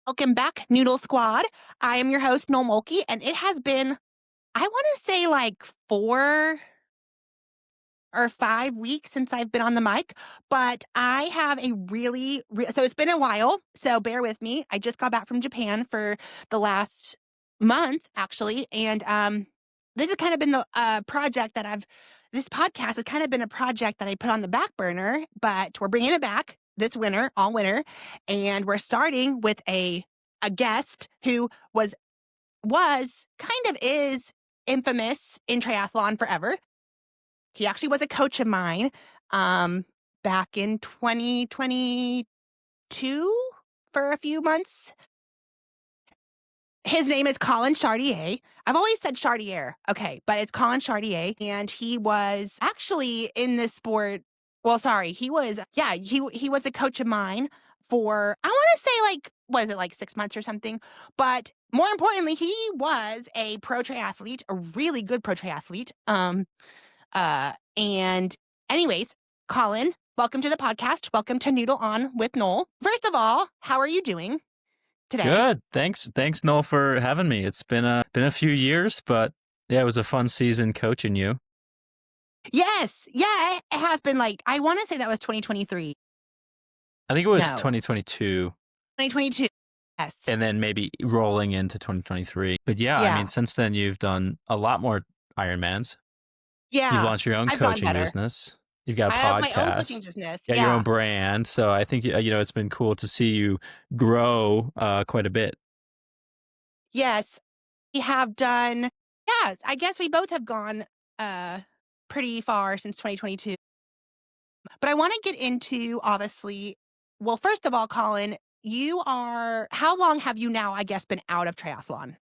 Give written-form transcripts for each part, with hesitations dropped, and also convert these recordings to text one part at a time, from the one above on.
Welcome back, Noodle Squad. I am your host, Noel Mulkey, and it has been, I want to say, like 4 or 5 weeks since I've been on the mic, but I have a so it's been a while, so bear with me. I just got back from Japan for the last month, actually, and this has kind of been the project that this podcast has kind of been a project that I put on the back burner, but we're bringing it back this winter, all winter, and we're starting with a guest who was kind of is infamous in triathlon forever. He actually was a coach of mine back in 2022 for a few months. His name is Colin Chartier. I've always said Chartier. Okay, but it's Colin Chartier. And he was actually in this sport. Well, sorry, he was a coach of mine for, I want to say, like, was it like 6 months or something? But more importantly, he was a pro triathlete, a really good pro triathlete. And anyways, Colin, welcome to the podcast. Welcome to Noodle On with Noel. First of all, how are you doing today? Good. Thanks, Noel, for having me. It's been a few years, but yeah, it was a fun season coaching you. Yes. Yeah, it has been. Like, I want to say that was 2023. I think it was No. 2022. 2022. Yes. And then maybe rolling into 2023. But yeah, I mean, since then you've done a lot more Ironmans. Yeah. You've launched your own I've gotten coaching better. business. You've got a I podcast. have my own coaching business. You got your own brand. So I think, it's been cool to see you grow quite a bit. Yes. We have done, yes, I guess we both have gone pretty far since 2022. But I want to get into, obviously, well, first of all, Colin, how long have you now, I guess, been out of triathlon?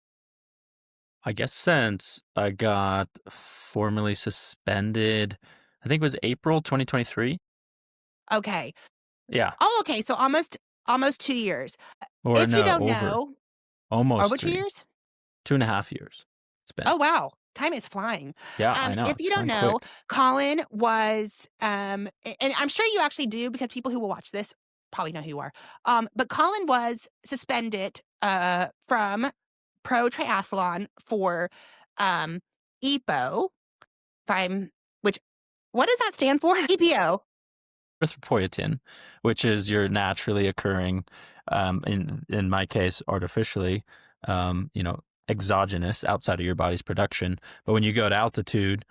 I guess since I got formally suspended, I think it was April 2023. Okay. Yeah. Oh, okay. So almost 2 years. Or If no, you don't over. know, Almost over 2 3. years? 2.5 years it's been. Oh, wow. Time is flying. Yeah, I know. If you It's don't gone know, quick. Colin was, and I'm sure you actually do because people who will watch this probably know who you are. But Colin was suspended from pro triathlon for EPO. What does that stand for? EPO. Erythropoietin, which is your naturally occurring, in my case, artificially, exogenous outside of your body's production. But when you go to altitude,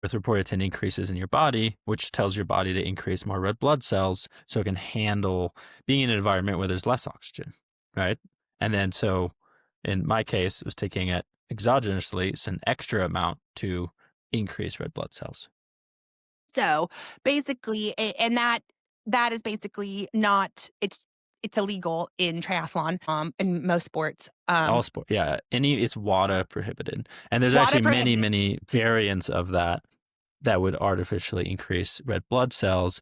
erythropoietin increases in your body, which tells your body to increase more red blood cells so it can handle being in an environment where there's less oxygen, right? And then so in my case, it was taking it exogenously, it's an extra amount to increase red blood cells. So basically, and that is basically not, it's illegal in triathlon, in most sports. All sport, yeah. It's WADA prohibited, and there's WADA actually prohibited. many variants of that would artificially increase red blood cells.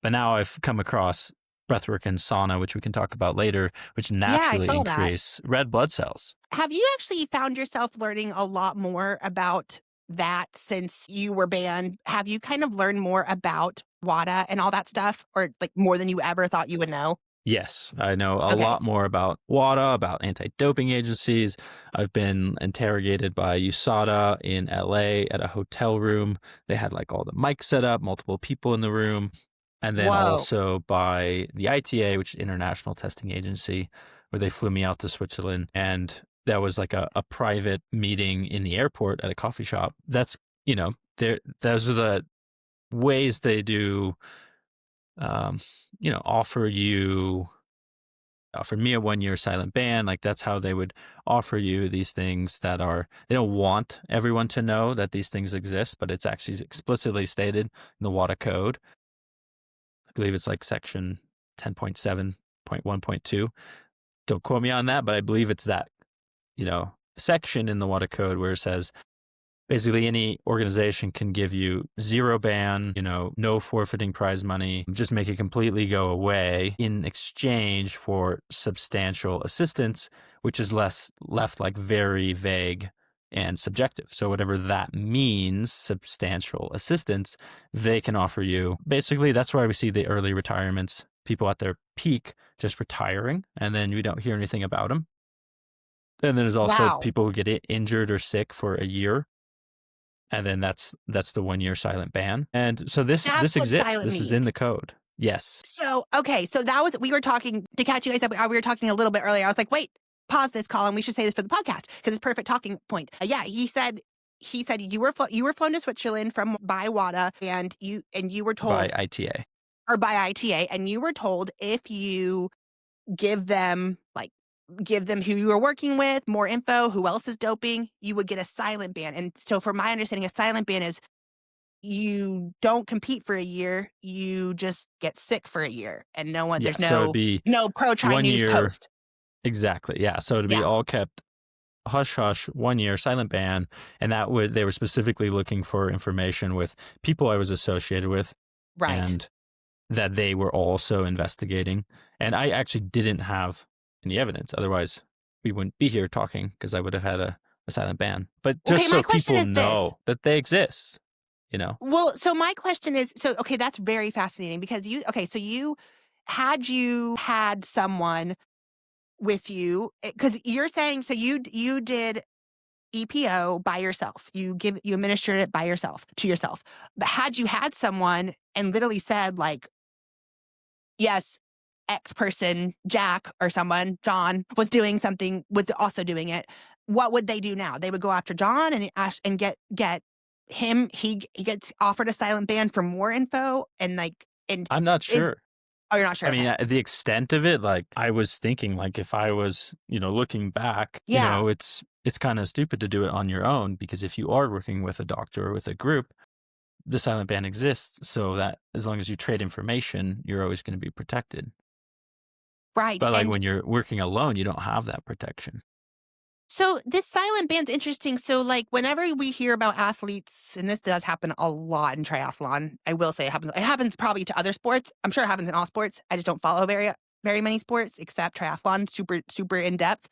But now I've come across breathwork and sauna, which we can talk about later, which naturally saw that. increase red blood cells. Have you actually found yourself learning a lot more about that since you were banned? Have you kind of learned more about WADA and all that stuff, or like more than you ever thought you would know? Yes, I know a Okay. lot more about WADA, about anti-doping agencies. I've been interrogated by USADA in LA at a hotel room. They had like all the mics set up, multiple people in the room. And then Whoa. also by the ITA, which is International Testing Agency, where they flew me out to Switzerland. And that was like a private meeting in the airport at a coffee shop. That's, those are the ways they do offer me a 1-year silent ban. Like that's how they would offer you these things they don't want everyone to know that these things exist, but it's actually explicitly stated in the WADA code. I believe it's like section 10.7.1.2. Don't quote me on that, but I believe it's that, section in the WADA code where it says, basically, any organization can give you 0 ban, no forfeiting prize money, just make it completely go away in exchange for substantial assistance, which is left like very vague and subjective. So whatever that means, substantial assistance, they can offer you. Basically, that's why we see the early retirements, people at their peak just retiring, and then we don't hear anything about them. And then there's also Wow. people who get injured or sick for a year, and then that's the 1 year silent ban. And so That's this what exists. silent This is in means. the code. Yes. So, okay, so that was we were talking to catch you guys up. We were talking a little bit earlier. I was like, wait, pause this, Colin. We should say this for the podcast because it's perfect talking point. Yeah, he said you were flown to Switzerland from by WADA and you were By told ITA. or by ITA and you were told if you give them who you were working with, more info, who else is doping, you would get a silent ban. And so, from my understanding, a silent ban is you don't compete for a year, you just get sick for a year and Yeah. there's So it'd be no pro tri 1 news year. post. Exactly. Yeah. So it'd be Yeah, all kept hush hush, 1 year silent ban, and they were specifically looking for information with people I was associated with, right. and that they were also investigating. And I actually didn't have any evidence. Otherwise, we wouldn't be here talking because I would have had a silent ban. But Okay, just my so question people is this. know that they exist, you know? Well, so my question is okay, that's very fascinating because so you had someone with you because you're saying so you did EPO by yourself. You administered it by yourself to yourself. But had you had someone and literally said like, yes, X person, Jack or someone, John, was also doing it, what would they do now? They would go after John and ask and get him. He gets offered a silent ban for more info and I'm not is sure. oh, you're not I sure. mean, Okay. the extent of it, like I was thinking, like if I was, looking back, Yeah. it's kind of stupid to do it on your own because if you are working with a doctor or with a group, the silent ban exists so that as long as you trade information, you're always going to be protected. Right. But like And when you're working alone, you don't have that protection. so this silent ban's interesting. So like whenever we hear about athletes, and this does happen a lot in triathlon, I will say it happens probably to other sports. I'm sure it happens in all sports. I just don't follow very many sports except triathlon, super, super in depth.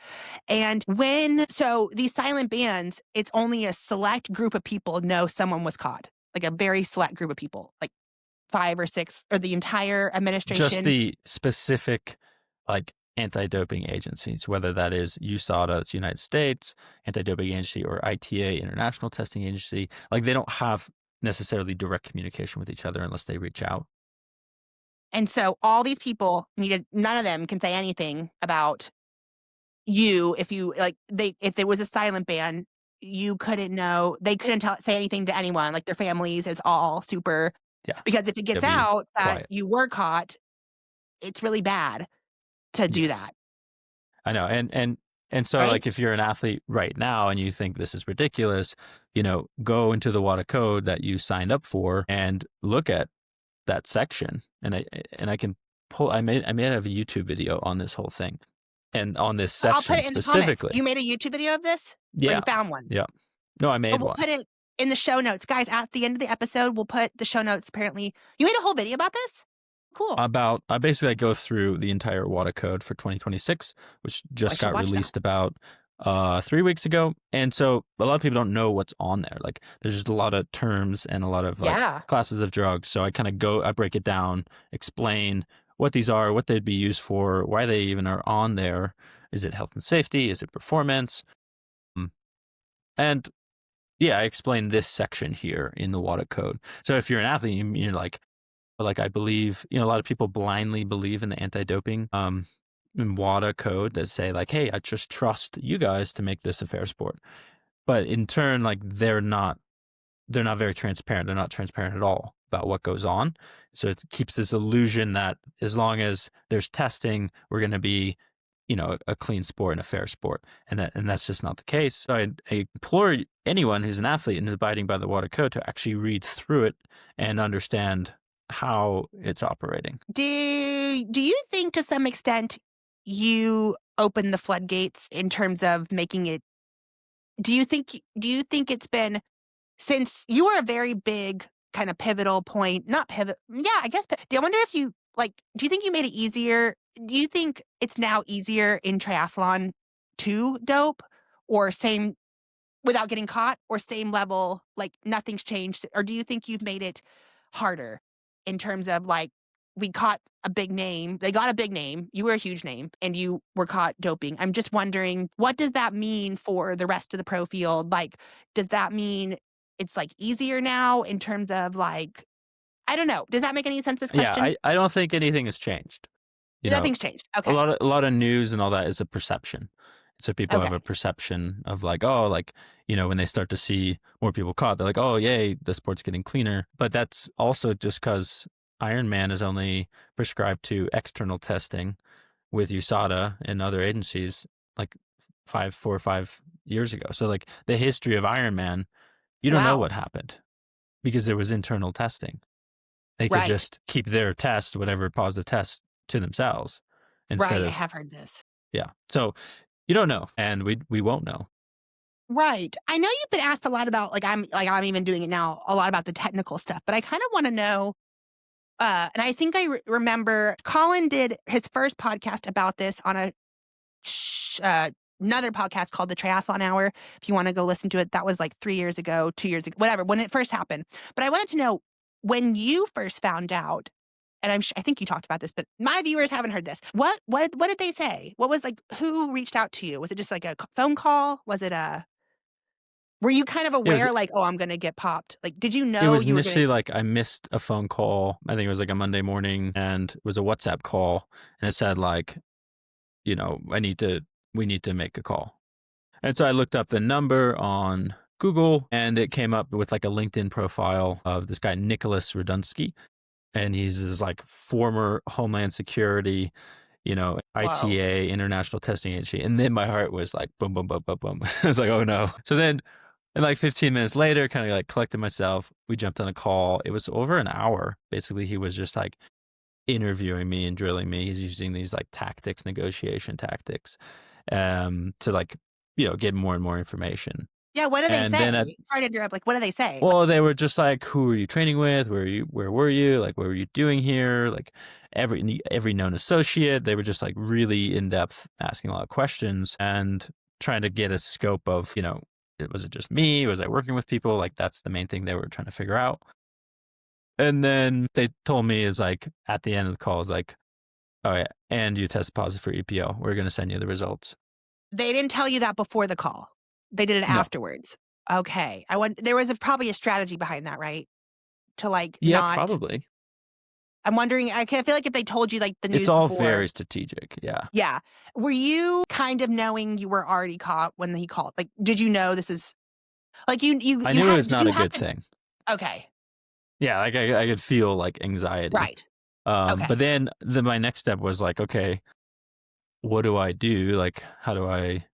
And these silent bans, it's only a select group of people know someone was caught, like a very select group of people, like 5 or 6, or the entire Just administration. the specific like anti-doping agencies, whether that is USADA, it's United States, anti-doping agency, or ITA, International Testing Agency, like they don't have necessarily direct communication with each other unless they reach out. And so all these people none of them can say anything about you if you like they if there was a silent ban, you couldn't know they couldn't say anything to anyone, like their families. It's all super Yeah. because if it gets They'll be out that quiet. you were caught, it's really bad to do Yes. that, I know. And so right? like if you're an athlete right now and you think this is ridiculous, go into the WADA code that you signed up for and look at that section. And I can I may have a YouTube video on this whole thing and on this I'll put section it in the comments. specifically. You made a YouTube video of this, or you Yeah. found one? Yeah. No, I But made we'll one. put it in the show notes, guys. At the end of the episode, we'll put the show notes. Apparently, you made a whole video about this. Cool. I basically go through the entire WADA code for 2026, which I just should got watch that. released about 3 weeks ago. And so a lot of people don't know what's on there. Like there's just a lot of terms and a lot of like Yeah. classes of drugs. So I break it down, explain what these are, what they'd be used for, why they even are on there. Is it health and safety? Is it performance? Mm. And yeah, I explain this section here in the WADA code. So if you're an athlete, you're like I believe, a lot of people blindly believe in the anti-doping in WADA code that say like, hey, I just trust you guys to make this a fair sport. But in turn, like they're not very transparent. They're not transparent at all about what goes on. So it keeps this illusion that as long as there's testing, we're going to be, a clean sport and a fair sport. And that's just not the case. So I implore anyone who's an athlete and is abiding by the WADA code to actually read through it and understand how it's operating. Do you think to some extent you open the floodgates in terms of making it do you think it's been since you were a very big kind of pivotal point, not pivot, yeah, I guess. Do I wonder if you do you think you made it easier? Do you think it's now easier in triathlon to dope or same without getting caught or same level, like nothing's changed? Or do you think you've made it harder in terms of we caught a big name. They got a big name. You were a huge name and you were caught doping. I'm just wondering, what does that mean for the rest of the pro field? Like, does that mean it's like easier now in terms of like, I don't know. Does that make any sense, this Yeah, question? I don't think anything has changed. You know, Nothing's changed. Okay. a lot of news and all that is a perception. So people have a Okay. perception of like, oh, like, when they start to see more people caught, they're like, oh, yay, the sport's getting cleaner. But that's also just because Ironman is only prescribed to external testing with USADA and other agencies like 4 or 5 years ago. So like the history of Ironman, you don't know Wow. what happened because there was internal testing. They could Right. just keep their test, whatever positive test, to themselves instead Right. I of, have heard this. yeah. So you don't know, and we won't know. Right. I know you've been asked a lot about I'm even doing it now, a lot about the technical stuff, but I kind of want to know. And I think I remember Colin did his first podcast about this on a another podcast called the Triathlon Hour. If you want to go listen to it, that was like 3 years ago, 2 years ago, whatever, when it first happened. But I wanted to know when you first found out, and I think you talked about this, but my viewers haven't heard this. What did they say? What was like? Who reached out to you? Was it just like a phone call? Was it a? Were you kind of It was aware, like, oh, I'm gonna get popped? Like, did you it know was you were gonna? initially like I missed a phone call. I think it was like a Monday morning, and it was a WhatsApp call, and it said like, we need to make a call. And so I looked up the number on Google, and it came up with like a LinkedIn profile of this guy Nicholas Radunsky, and he's this like former Homeland Security, Whoa. ITA, International Testing Agency. And then my heart was like boom, boom, boom, boom, boom. I was like, oh no. So then, and like 15 minutes later, kind of like collected myself. We jumped on a call. It was over an hour. Basically, he was just like interviewing me and drilling me. He's using these like tactics, negotiation tactics, to like, get more and more information. Yeah. What do they And then say? Sorry to interrupt. Like, what do they say? Like, well, they were just like, "Who were you training with? Where were you? Like, what were you doing here? Like, every known associate." They were just like really in depth, asking a lot of questions and trying to get a scope of, was it just me? Was I working with people? Like, that's the main thing they were trying to figure out. And then they told me is like at the end of the call is like, "Oh yeah, and you tested positive for EPO. We're going to send you the results." they didn't tell you that before the call. They did it No. afterwards. Okay. There was probably a strategy behind that, right? To like Yeah, not. probably. I'm wondering. I feel like if they told you like the It's news all before. very strategic. Yeah. Yeah. Were you kind of knowing you were already caught when he called? Like, did you know this is like I you knew it had? was Did not you a have good to? thing. Okay. Yeah, like I could feel like anxiety. Right. Okay. But then my next step was like, okay, what do I do? Like, how do I,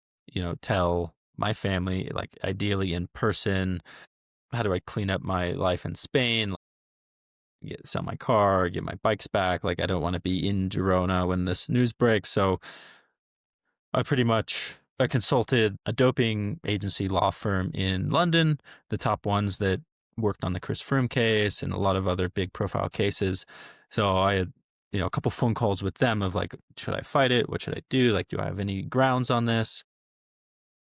tell my family, like ideally in person? How do I clean up my life in Spain? Like, sell my car, get my bikes back. Like, I don't want to be in Girona when this news breaks. So I consulted a doping agency law firm in London, the top ones that worked on the Chris Froome case and a lot of other big profile cases. So I had, a couple phone calls with them of like, should I fight it? What should I do? Like, do I have any grounds on this?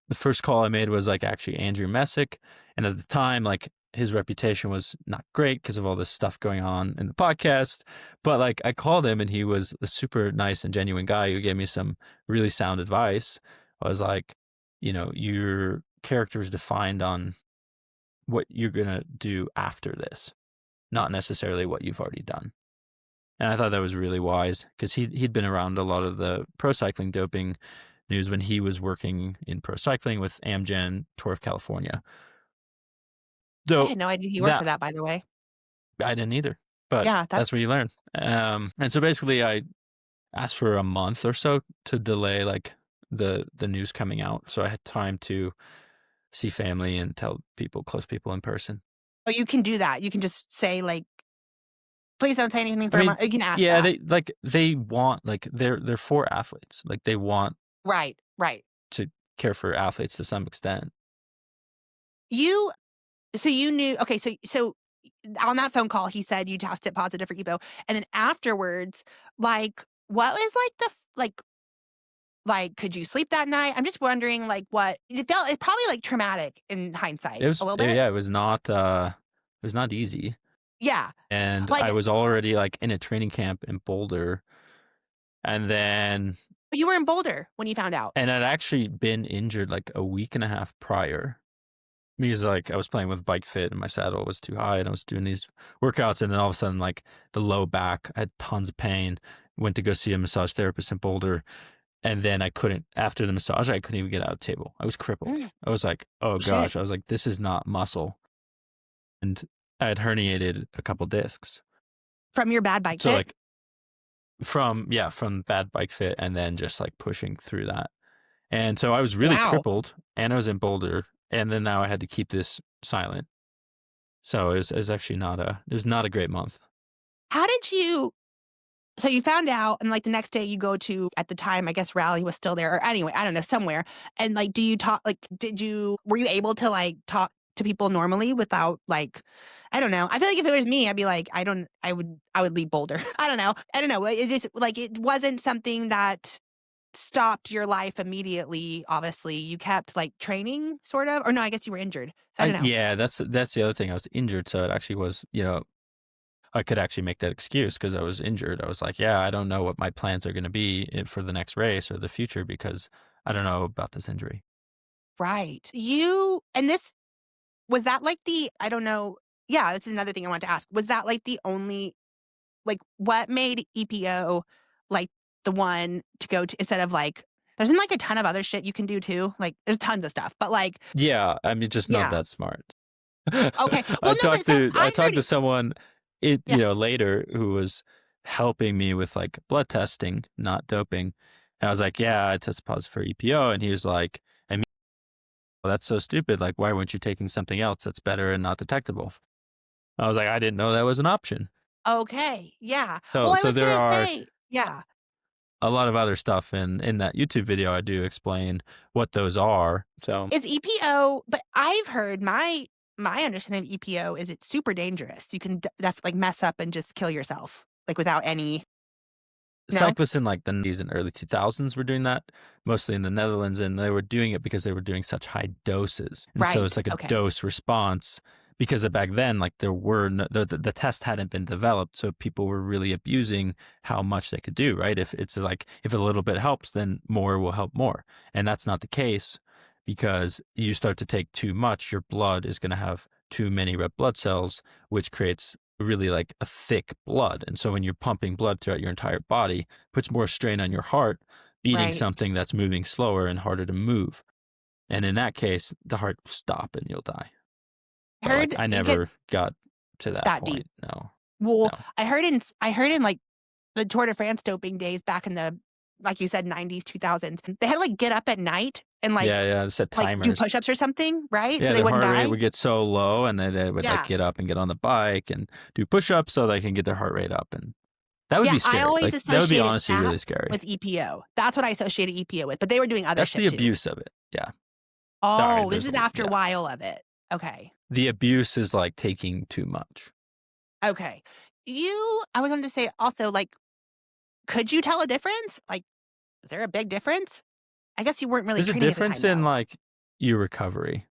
The first call I made was like actually Andrew Messick. And at the time, like his reputation was not great because of all this stuff going on in the podcast. But like I called him and he was a super nice and genuine guy who gave me some really sound advice. I was like, your character is defined on what you're going to do after this, not necessarily what you've already done. And I thought that was really wise because he'd been around a lot of the pro cycling doping news when he was working in pro cycling with Amgen Tour of California. I So had no idea he worked for that that, by the way. I didn't either, but Yeah, that's that's what you learn. And so basically, I asked for a month or so to delay like the news coming out, so I had time to see family and tell close people in person. oh, you can do that. You can just say like, please don't say anything I for a mean, month. You can ask yeah, that. they want like they're for athletes, like they want Right. Right. to care for athletes to some extent. You so you knew. Okay. So on that phone call, he said you tested positive for EPO, and then afterwards, like, what was like like, could you sleep that night? I'm just wondering, like, what it felt. It's probably like traumatic in hindsight, a little bit. Yeah, it was not easy. Yeah. And Like, I was already like in a training camp in Boulder. And then, you were in Boulder when you found out. and I'd actually been injured like a week and a half prior because like I was playing with bike fit and my saddle was too high and I was doing these workouts. And then all of a sudden, like the low back, I had tons of pain. Went to go see a massage therapist in Boulder. And then I couldn't, after the massage, I couldn't even get out of the table. I was crippled. Mm, I was like, oh shit. gosh. I was like, this is not muscle. And I had herniated a couple discs. From your bad bike So fit? like from bad bike fit and then just like pushing through that. And so I was really Wow. crippled and I was in Boulder and then now I had to keep this silent. So it was actually it was not a great month. How did you So you found out, and, like, the next day you go to, at the time, I guess Raleigh was still there, or anyway, I don't know, somewhere, and, like, do you talk like, were you able to, like, talk to people normally without, like, I don't know. I feel like if it was me, I'd be like, I would leave Boulder. I don't know. It just, like, it wasn't something that stopped your life immediately, obviously. You kept, like, training, sort of? Or no, I guess you were injured. So I don't know. Yeah, that's the other thing. I was injured, so it actually was, I could actually make that excuse because I was injured. I was like, yeah, I don't know what my plans are going to be for the next race or the future because I don't know about this injury. Right. Was that, like, the I don't know. Yeah, this is another thing I wanted to ask. Was that, like, the only like, what made EPO, like, the one to go to, instead of, like, there's like, a ton of other shit you can do too, like, there's tons of stuff, but, like, Yeah, I mean, just not yeah. that smart. Okay. Well, no, but so I I talked heard to someone yeah. later who was helping me with like blood testing, not doping. And I was like, yeah, I tested positive for EPO. And he was like, I mean, well, that's so stupid. Like, why weren't you taking something else that's better and not detectable? I was like, I didn't know that was an option. Okay, yeah. Well, So I was there gonna are say yeah. a lot of other stuff in that YouTube video. I do explain what those are. So Is EPO but I've heard my understanding of EPO is it's super dangerous. You can like, mess up and just kill yourself, like, without any no? cyclists in like the 90s and early 2000s were doing that, mostly in the Netherlands, and they were doing it because they were doing such high doses. And so it's Right, like a okay. dose response because back then, like there were the test hadn't been developed, so people were really abusing how much they could do. Right? If it's like if a little bit helps, then more will help more, and that's not the case because you start to take too much, your blood is going to have too many red blood cells, which creates really like a thick blood. And so when you're pumping blood throughout your entire body, puts more strain on your heart, beating Right. something that's moving slower and harder to move. And in that case, the heart will stop and you'll die. I But like heard I you get never got to that that deep. point. No. Well, No. I heard in, like, the Tour de France doping days back in the, like you said, 90s, 2000s, they had to, like, get up at night and, Yeah, yeah. Set do timers. push-ups or something, right? So Yeah, they their wouldn't heart rate die? would get so low and then they would like Yeah. get up and get on the bike and do push-ups so they can get their heart rate up. And that would Yeah, be I scary. always Like that would be associated honestly that really scary. with EPO. That's what I associated EPO with, but they were doing other That's the shit too. abuse of it. Yeah. Sorry, Oh, this there's is after a yeah. while of it. Okay. The abuse is like taking too much. Okay. I was going to say also, like, could you tell a difference? Like, is there a big difference? I guess you weren't really There's a training at the time, difference in though. like your recovery.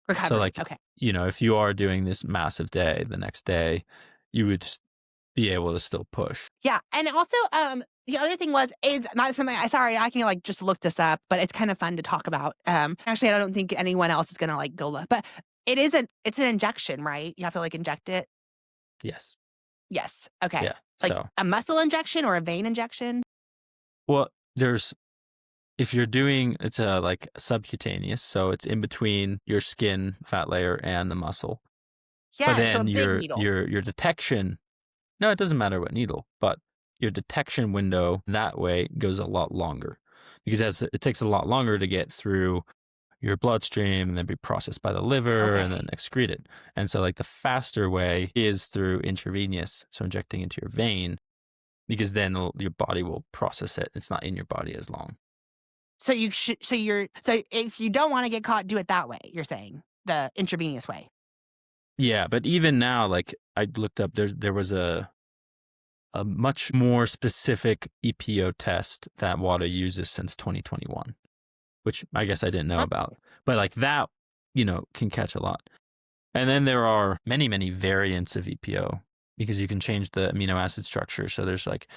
So Recovery, like, okay. if you are doing this massive day, the next day, you would be able to still push. Yeah, and also, the other thing is not something sorry, I can, like, just look this up, but it's kind of fun to talk about. Actually, I don't think anyone else is gonna, like, go look, but it's an injection, right? You have to, like, inject it? Yes. Yes, okay. Yeah. Like, So, a muscle injection or a vein injection? well, there's if you're doing it's a like subcutaneous, so it's in between your skin fat layer and the muscle. But Yeah, so a then big needle. your detection, no, it doesn't matter what needle, but your detection window that way goes a lot longer because as it takes a lot longer to get through your bloodstream and then be processed by the liver and then Okay. excreted. And so like the faster way is through intravenous, so injecting into your vein because then your body will process it. It's not in your body as long. So you should so if you don't wanna get caught, do it that way, you're saying, the intravenous way. Yeah, but even now, like I looked up, there was a much more specific EPO test that WADA uses since 2021, which I guess I didn't know Huh? about. But like that, can catch a lot. And then there are many, many variants of EPO because you can change the amino acid structure. So there's like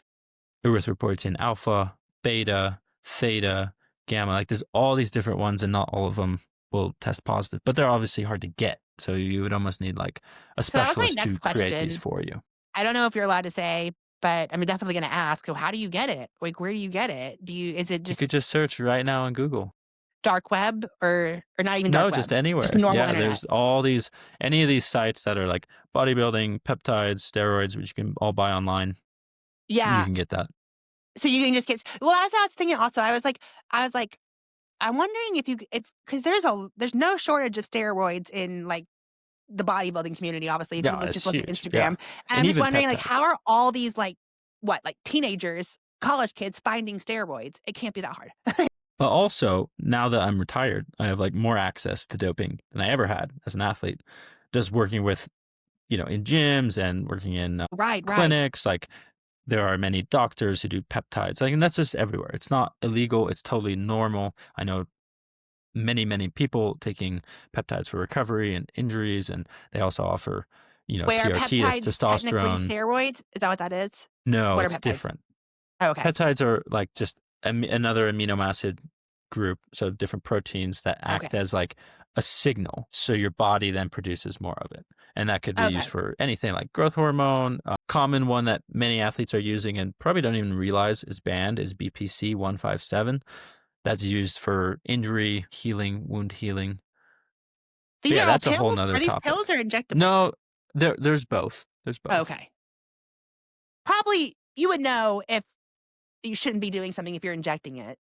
erythropoietin alpha, beta, theta, gamma. Like there's all these different ones, and not all of them will test positive, but they're obviously hard to get. So you would almost need like a So that was my specialist to next create these question. for you. I don't know if you're allowed to say, but I'm definitely going to ask. So how do you get it? Like, where do you get it? Is it You could just just search right now on Google. dark web or not even No, dark just web, just anywhere. normal Yeah, internet? there's all these, any of these sites that are like bodybuilding, peptides, steroids, which you can all buy online. You Yeah. can get that. So you can just get. Well, as I was thinking, also, I was like, I'm wondering if if because there's no shortage of steroids in like the bodybuilding community. Obviously, if you Yeah, just it's look at huge. Yeah. Instagram, and And I'm just even wondering, like, how peptides. are all these like teenagers, college kids finding steroids? It can't be that hard. But also, now that I'm retired, I have like more access to doping than I ever had as an athlete. Just working with, in gyms and working in Right, right. clinics, like there are many doctors who do peptides. Like, and that's just everywhere. It's not illegal. It's totally normal. I know many, many people taking peptides for recovery and injuries, and they also offer, Where PRT, that's peptides technically testosterone. steroids? Is that what that is? No, What are it's peptides? different. Oh, okay, Peptides are like just another amino acid group, so different proteins that okay, act as like a signal. So your body then produces more of it. And that could be used okay. for anything like growth hormone. A common one that many athletes are using and probably don't even realize is banned is BPC 157. That's used for injury healing, wound healing. But These yeah, are all that's a whole pills? Are nother these pills topic. or injectables? No, there's both. There's both. Okay. Probably you would know if you shouldn't be doing something if you're injecting it.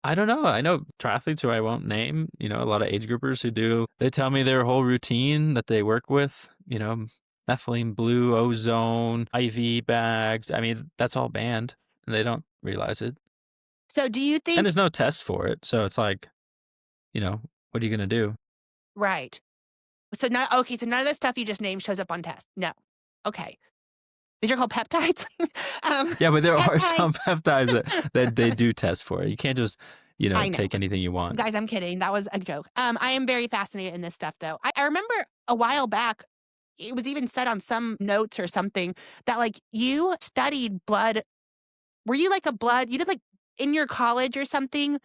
I don't know. I know triathletes who I won't name, a lot of age groupers who do. They tell me their whole routine that they work with, methylene blue, ozone, IV bags. I mean, that's all banned and they don't realize it. So do you And think there's no test for it. So it's like, what are you going to do? right. So not okay, so none of the stuff you just named shows up on tests. No. Okay. These are called peptides? Um, Yeah, but there are peptides some peptides that they do test for. You can't just, I know. take anything you want. Guys, I'm kidding. That was a joke. I am very fascinated in this stuff, though. I remember a while back, it was even said on some notes or something that, like, you studied blood. Were you like a blood you did, like in your college or something,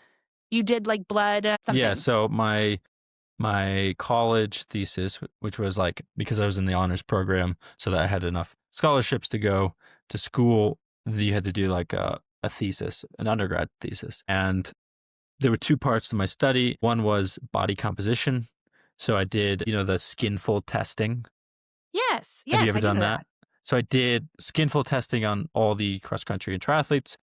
you did, like, blood, Yeah. something? So my college thesis, which was like because I was in the honors program, so that I had enough scholarships to go to school, you had to do like a thesis, an undergrad thesis. And there were two parts to my study. One was body composition. So I did, the skinfold testing. Yes, Have you yes, ever I do done know that? that. So I did skinfold testing on all the cross country and triathletes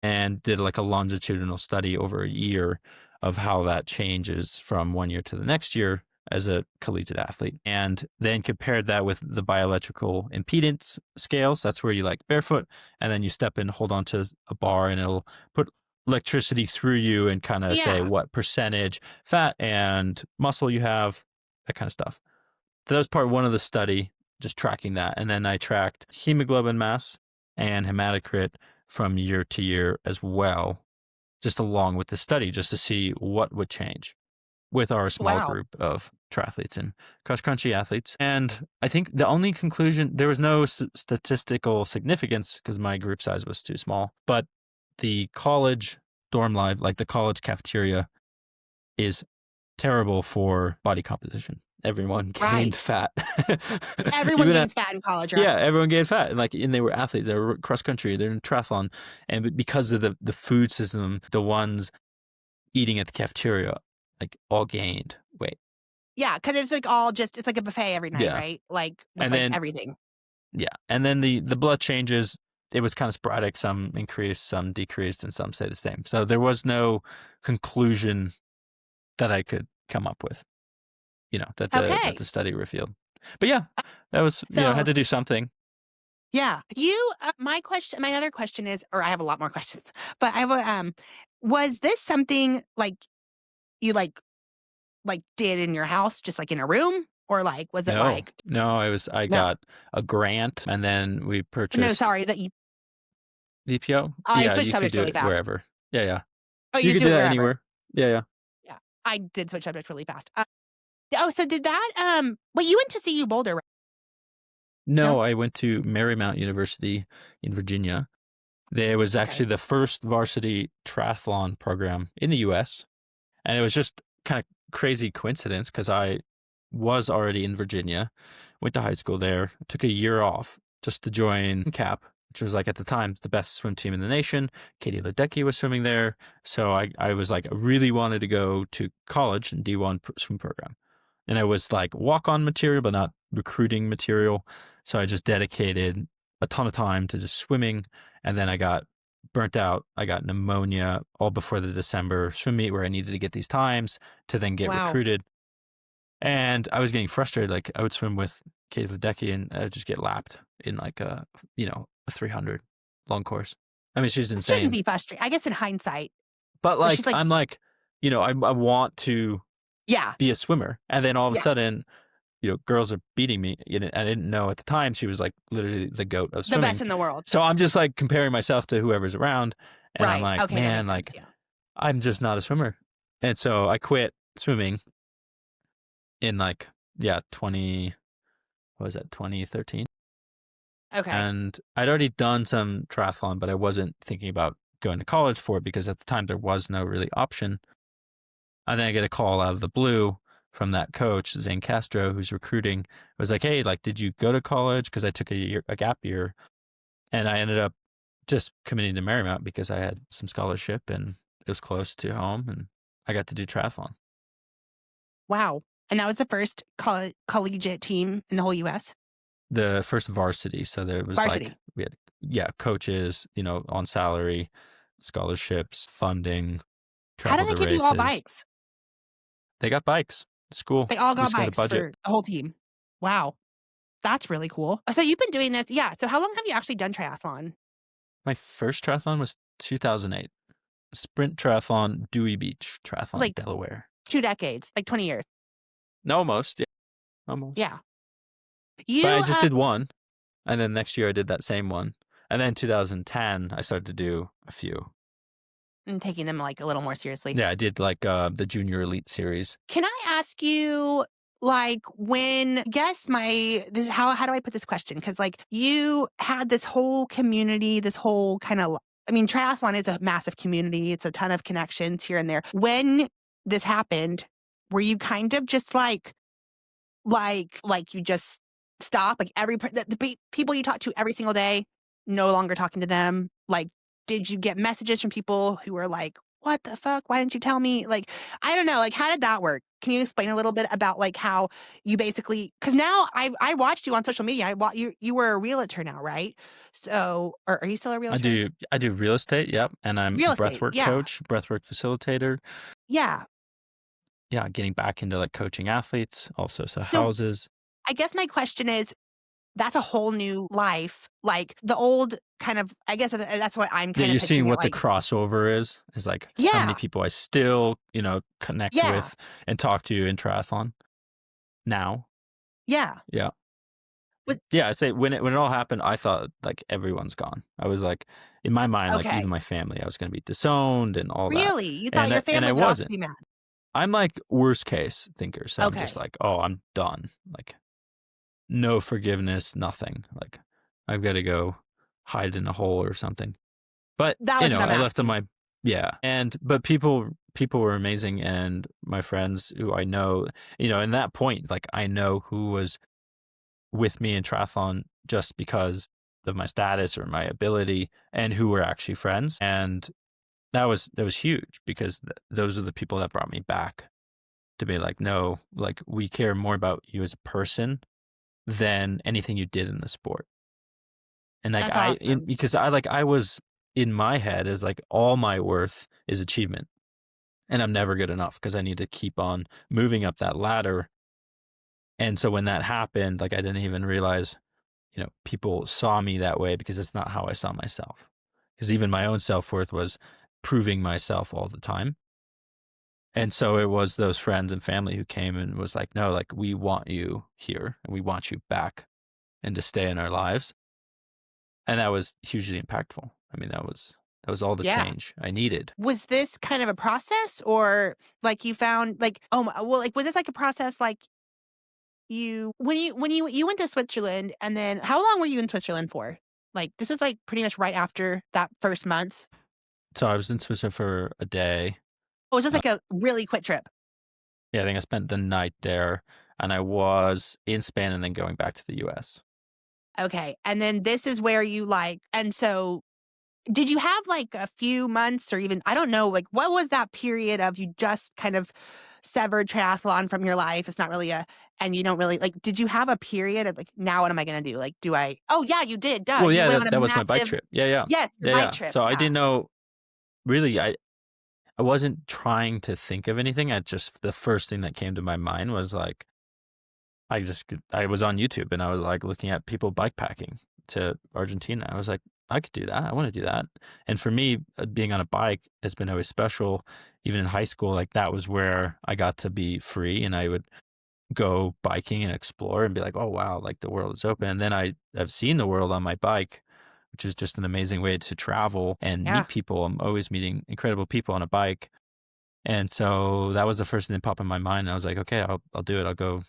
and did like a longitudinal study over a year of how that changes from one year to the next year as a collegiate athlete. And then compared that with the bioelectrical impedance scales. That's where you like barefoot and then you step and hold onto a bar and it'll put electricity through you and kind of say Yeah. what percentage fat and muscle you have, that kind of stuff. That was part one of the study, just tracking that. And then I tracked hemoglobin mass and hematocrit from year to year as well, just along with the study, just to see what would change with our small Wow. group of triathletes and cross country athletes. And I think the only conclusion, there was no statistical significance because my group size was too small, but the college dorm life, like the college cafeteria, is terrible for body composition. Everyone gained Right. fat. Everyone Even gains fat in college, yeah, right? everyone gained fat. And they were athletes. They were cross country. They're in triathlon. And because of the food system, the ones eating at the cafeteria, like all gained weight. Yeah, because it's, like, all just it's like a buffet every night, Yeah. right? Like, with, And like, then, everything. yeah. And then the blood changes, it was kind of sporadic. Some increased, some decreased, and some stayed the same. So there was no conclusion that I could come up with, that the Okay. study revealed. But yeah, that was, I So had to do something. yeah. My other question is, or I have a lot more questions, but I have was this something like you did in your house, just like in a room? Or like, was it No, like, no, I no, got a grant and then we no, purchased sorry, that you, VPO. I Yeah, switched you could subjects do really it fast. wherever. Yeah, yeah. Oh, you You just could do do it that wherever. anywhere. Yeah, yeah. Yeah. I did switch subjects really fast. Oh, so did that, well, you went to CU Boulder, right? No? No, I went to Marymount University in Virginia. There was Okay. actually the first varsity triathlon program in the US. And it was just kind of crazy coincidence because I was already in Virginia, went to high school there, took a year off just to join CAP, which was like at the time the best swim team in the nation. Katie Ledecky was swimming there. So I was like, I really wanted to go to college and D1 swim program. And I was like walk on material, but not recruiting material. So I just dedicated a ton of time to just swimming. And then I got burnt out. I got pneumonia all before the December swim meet where I needed to get these times to then get Wow. recruited. And I was getting frustrated. Like I would swim with Katie Ledecky and I would just get lapped in like a 300 long course. I mean, she's It shouldn't insane. be frustrating, I guess in hindsight, But but like, she's like, I'm like, I want to yeah, be a swimmer. And then all of a yeah, sudden, girls are beating me. I didn't know at the time she was like literally the goat of the best swimming. in the world. So I'm just like comparing myself to whoever's around. And I'm Right, like, okay, that man, makes sense, like yeah. I'm just not a swimmer. And so I quit swimming in like, yeah, 2013. Okay. And I'd already done some triathlon, but I wasn't thinking about going to college for it because at the time there was no really option. And then I get a call out of the blue from that coach, Zane Castro, who's recruiting. It was like, hey, like, did you go to college? Because I took a gap year. And I ended up just committing to Marymount because I had some scholarship and it was close to home and I got to do triathlon. Wow, and that was the first collegiate team in the whole US? The first varsity. So there was like, Varsity. we had, yeah, coaches, on salary, scholarships, funding, How travel did they to give you all races. bikes? They got bikes. It's cool. They all We got just got a bikes budget. for the whole team. Wow, that's really cool. So you've been doing this, yeah, so how long have you actually done triathlon? My first triathlon was 2008. Sprint triathlon, Dewey Beach triathlon, Like, Delaware. 2 decades, like 20 years. Almost, yeah, almost. Yeah. But I You, just did one, and then next year I did that same one, and then 2010 I started to do a few. taking them, like, a little more seriously. Yeah, I did like the Junior Elite series. Can I ask you, like, when guess my this is how do I put this question? Because like, you had this whole community, this whole kinda I mean, triathlon is a massive community, it's a ton of connections here and there. When this happened, were you kind of just like you just stop, like, every per the people you talk to every single day, no longer talking to them? Like, did you get messages from people who were like, "What the fuck? Why didn't you tell me?" Like, I don't know, like, how did that work? Can you explain a little bit about, like, how you basically? Because now I watched you on social media, you were a realtor now, right? So or are you still a I realtor? do I do real estate, yep, and I'm a Real estate, breathwork yeah, coach, breathwork facilitator. yeah. Yeah, getting back into like coaching athletes, also so So, houses. I guess my question is, that's a whole new life, like, the old kind of I guess that's what I'm Yeah, kinda you're seeing picturing it what the like. crossover is like how many Yeah, people I still, connect yeah, with and talk to in triathlon now. yeah. Yeah. With Yeah, I'd say when it all happened, I thought like everyone's gone. I was like in my mind, like even okay. my family, I was gonna be disowned and all that. Really? You thought And your I family would also wasn't. be mad? I'm like worst case thinker. So I'm just Okay. like, oh, I'm done. Like no forgiveness, nothing. Like I've got to go hide in a hole or something. But, That was what I'm I left on asking. my yeah, but people were amazing and my friends who I know, in that point, like I know who was with me in triathlon just because of my status or my ability and who were actually friends. And that was huge because those are the people that brought me back to be like, no, like we care more about you as a person than anything you did in the sport. And like That's awesome. because I was in my head as like all my worth is achievement and I'm never good enough because I need to keep on moving up that ladder. And so when that happened, like I didn't even realize, people saw me that way because it's not how I saw myself. Because even my own self-worth was proving myself all the time. And so it was those friends and family who came and was like, no, like we want you here and we want you back and to stay in our lives. And that was hugely impactful. I mean, That was all the Yeah. change I needed. Was this kind of a process or like you found like, oh, well, like, was this like a process like you went to Switzerland and then how long were you in Switzerland for? Like, this was like pretty much right after that first month? So I was in Switzerland for a day. Or was this Uh, like a really quick trip? yeah, I think I spent the night there, and I was in Spain and then going back to the US. Okay. And then this is where you like, and so did you have like a few months or even, I don't know, like what was that period of you just kind of severed triathlon from your life? It's not really and you don't really like, did you have a period of like, now what am I going to do? Like, oh yeah, you did. Duh. Well, You yeah, went on a that was my bike massive, trip. Yeah, yeah. yes, your Yeah, bike yeah. trip. So I Yeah. didn't know really, I wasn't trying to think of anything. I just the first thing that came to my mind was like I was on YouTube and I was like looking at people bikepacking to Argentina. I was like, I could do that. I want to do that. And for me, being on a bike has been always special. Even in high school, like that was where I got to be free, and I would go biking and explore and be like, oh wow, like the world is open. And then I've seen the world on my bike, which is just an amazing way to travel and Yeah. meet people. I'm always meeting incredible people on a bike. And so that was the first thing that popped in my mind. And I was like, okay, I'll do it. I'll go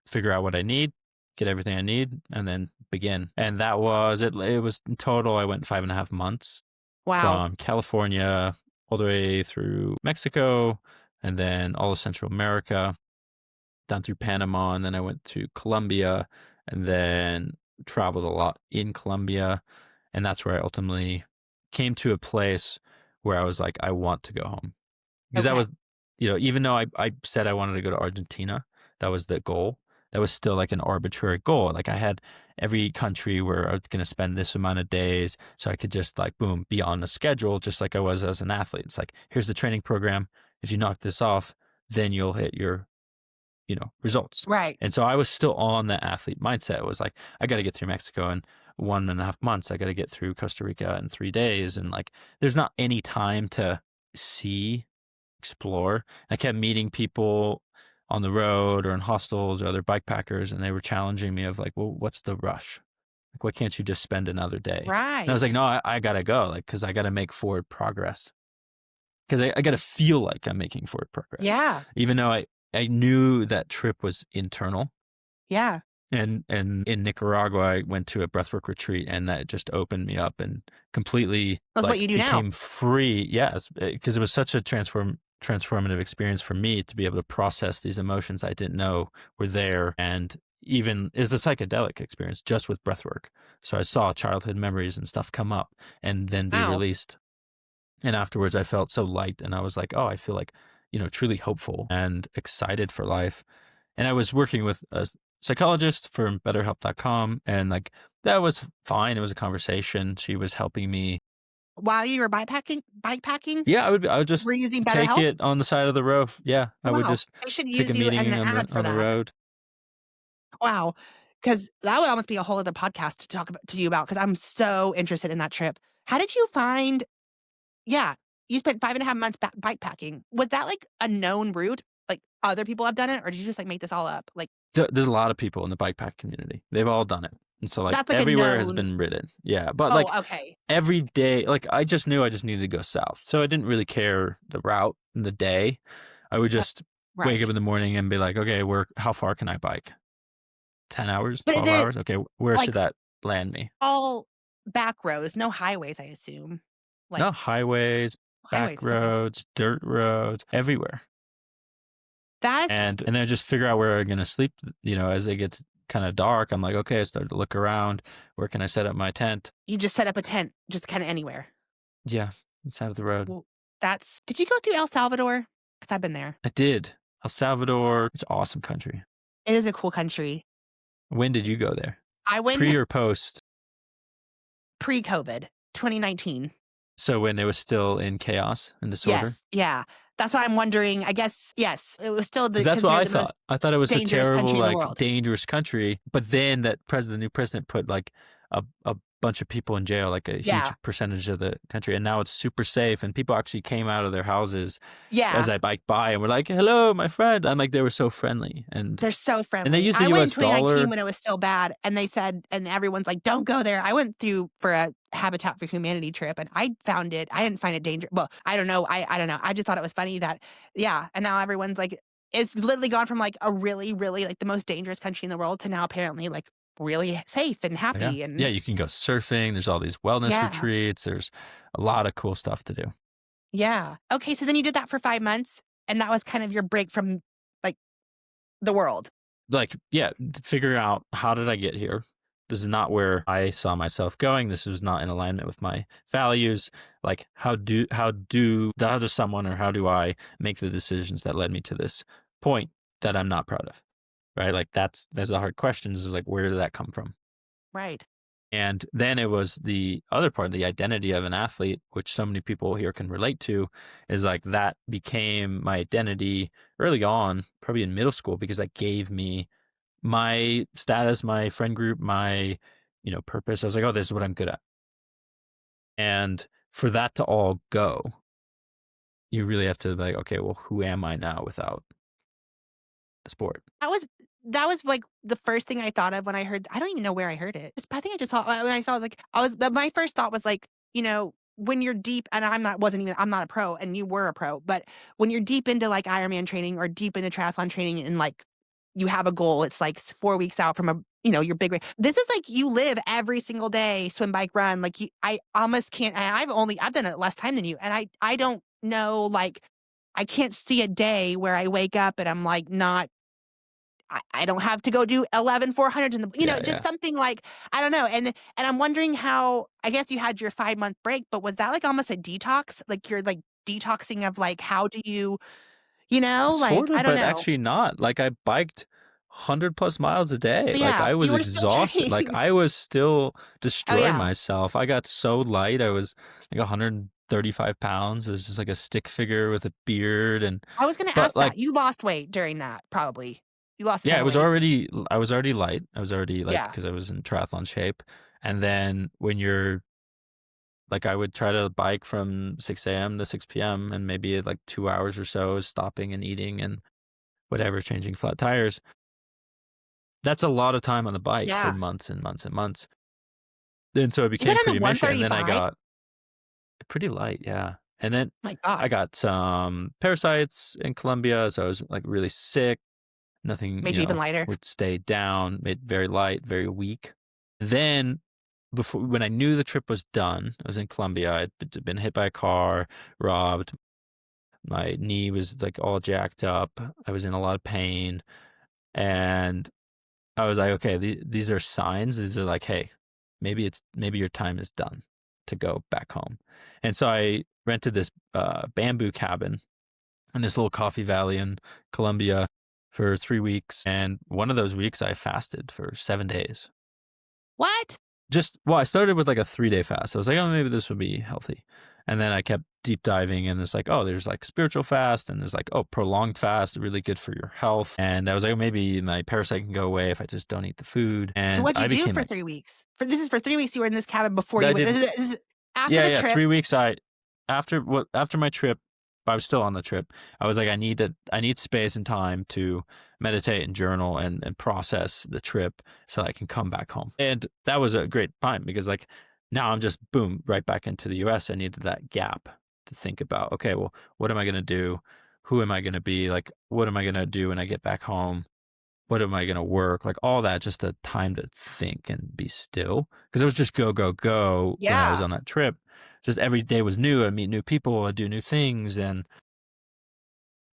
figure out what I need, get everything I need, and then begin. And that was it. It was in total, I went 5.5 months Wow. from California all the way through Mexico and then all of Central America, down through Panama. And then I went to Colombia and then traveled a lot in Colombia. And that's where I ultimately came to a place where I was like, I want to go home. Because that Okay. was, even though I said I wanted to go to Argentina, that was the goal. That was still like an arbitrary goal. Like I had every country where I was going to spend this amount of days. So I could just like, boom, be on a schedule, just like I was as an athlete. It's like, here's the training program. If you knock this off, then you'll hit your results. Right. And so I was still on that athlete mindset. It was like, I got to get through Mexico in 1.5 months. I got to get through Costa Rica in 3 days. And like, there's not any time to explore. I kept meeting people on the road or in hostels or other bikepackers, and they were challenging me of like, well, what's the rush? Like, why can't you just spend another day? And I was like, Right. no, I got to go, like, because I got to make forward progress. Because I got to feel like I'm making forward progress. Yeah. Even though I knew that trip was internal. Yeah. And in Nicaragua, I went to a breathwork retreat, and that just opened me up and completely That's what like you do now. became free. Yes, because it was such a transformative experience for me to be able to process these emotions I didn't know were there, and even it was a psychedelic experience just with breathwork. So I saw childhood memories and stuff come up and then be Wow. released. And afterwards, I felt so light, and I was like, oh, I feel like truly hopeful and excited for life. And I was working with a psychologist from BetterHelp.com, and like that was fine. It was a conversation. She was helping me. While you were bikepacking, Yeah, I would just were you using take BetterHelp? it on the side of the road. Yeah, I would Wow. just They should take a use you in meeting the ad for on the that. road. Wow. Because that would almost be a whole other podcast to talk to you about because I'm so interested in that trip. How did you find yeah, you spent 5.5 months bikepacking. Was that, like, a known route? Like, other people have done it, or did you just, like, make this all up? Like, There's a lot of people in the bikepack community. They've all done it, and so like that's, like, a everywhere has known been ridden. Yeah, but like oh, okay. every day, like I just knew I just needed to go south, so I didn't really care the route and the day. I would Uh, just wake up right. in the morning and be like, okay, how far can I bike? 10 hours, But is 12 it, hours? Okay, where should like, that land me? all back roads, no highways, I assume? Like, No, highways, back highways, okay. roads, dirt roads, everywhere. That's And then I just figure out where I'm gonna sleep, as it gets kind of dark. I'm like, okay, I started to look around. Where can I set up my tent? you just set up a tent just kinda anywhere. Yeah, side of the road. Well, that's did you go through El Salvador? Because 'Cause I've been there. I did. El Salvador, it's an awesome country. It is a cool country. When did you go there? I went Pre or post? pre-COVID, 2019. So when it was still in chaos and disorder? Yes, yeah. That's why I'm wondering, I guess, yes, it was still Because that's what I considered the most thought. I thought it was a dangerous terrible, country in the like world. dangerous country. But then the new president put like a bunch of people in jail, like a huge Yeah, percentage of the country. And now it's super safe. And people actually came out of their houses yeah, as I biked by and were like, hello, my friend. I'm like, they were so friendly. And they're so they friendly. use the I went in US 2019 dollar. when it was still bad, and they said and everyone's like, "Don't go there." I went through for a Habitat for Humanity trip, and I didn't find it dangerous. Well, I don't know. I don't know. I just thought it was funny that, yeah. And now everyone's like, it's literally gone from like a really, really like the most dangerous country in the world to now apparently like really safe and Yeah. happy. Yeah, And you can go surfing. There's all these wellness yeah, retreats. There's a lot of cool stuff to do. yeah. Okay. So then you did that for 5 months, and that was kind of your break from like the world. Like, yeah, figuring out how did I get here? This is not where I saw myself going. This is not in alignment with my values. Like, how does someone or how do I make the decisions that led me to this point that I'm not proud of? Right? Like that's the hard questions is like where did that come from? Right. And then it was the other part, the identity of an athlete, which so many people here can relate to, is like that became my identity early on, probably in middle school, because that gave me my status, my friend group, my, purpose. I was like, oh, this is what I'm good at. And for that to all go, you really have to be like, okay, well, who am I now without the sport? That was that was, like, the first thing I thought of when I heard. I don't even know where I heard it. Just I think I just saw when I saw, I was like, my first thought was, like, when you're deep, and I'm not a pro, and you were a pro, but when you're deep into, like, Ironman training or deep into triathlon training and, like, you have a goal, it's, like, 4 weeks out from your big race. This is, like, you live every single day, swim, bike, run, like, I almost can't. I've done it less time than you, and I don't know, like, I can't see a day where I wake up and I'm, like, not. I don't have to go do 11 400s in the Yeah, just yeah. something like, I don't know, and I'm wondering how. I guess you had your 5-month break, but was that, like, almost a detox? Like, you're, like, detoxing of, like, how do you like, Sort I of, don't but know. actually not. Like I biked 100 plus miles a day. But Like yeah, I was you were still exhausted. Like training. I was still Oh, destroying yeah. myself. I got so light. I was like 135 pounds. It was just like a stick figure with a beard. I was gonna But ask like, that. You lost weight during that, probably. You lost a yeah, ton of weight. I was already light. I was already like, Yeah. cause I was in triathlon shape. And then when you're like, I would try to bike from 6 a.m. to 6 p.m. and maybe like 2 hours or so stopping and eating and whatever, changing flat tires. That's a lot of time on the bike for Yeah. months and months and months. And so it You got became on the pretty mission, and then I 135? got pretty light, yeah. And then My I god. got some parasites in Colombia, so I was, like, really sick. Nothing, Made you even lighter? would stay down, made very light, very weak. Then before when I knew the trip was done, I was in Colombia, I'd been hit by a car, robbed, my knee was, like, all jacked up, I was in a lot of pain, and I was like, okay, these are signs. These are like, hey, maybe your time is done to go back home. And so I rented this bamboo cabin in this little coffee valley in Colombia for 3 weeks. And one of those weeks I fasted for 7 days. What? I started with like a 3 day fast. I was like, oh, maybe this would be healthy. And then I kept deep diving and it's like, oh, there's like spiritual fast and there's like, oh, prolonged fast, really good for your health. And I was like, oh, maybe my parasite can go away if I just don't eat the food. So And what'd you I do became for like, 3 weeks? This is for 3 weeks you were in this cabin before I you went. did, This is after yeah, the yeah, trip. 3 weeks. After my trip, I was still on the trip. I was like, I need space and time to meditate and journal and process the trip so I can come back home. And that was a great time because like now I'm just boom right back into the US. I needed that gap to think about, okay, well, what am I gonna do? Who am I gonna be? Like, what am I gonna do when I get back home? What am I gonna work? Like all that, just a time to think and be still. Because it was just go, go, go when I was Yeah. on that trip. Just every day was new. I meet new people, I do new things. And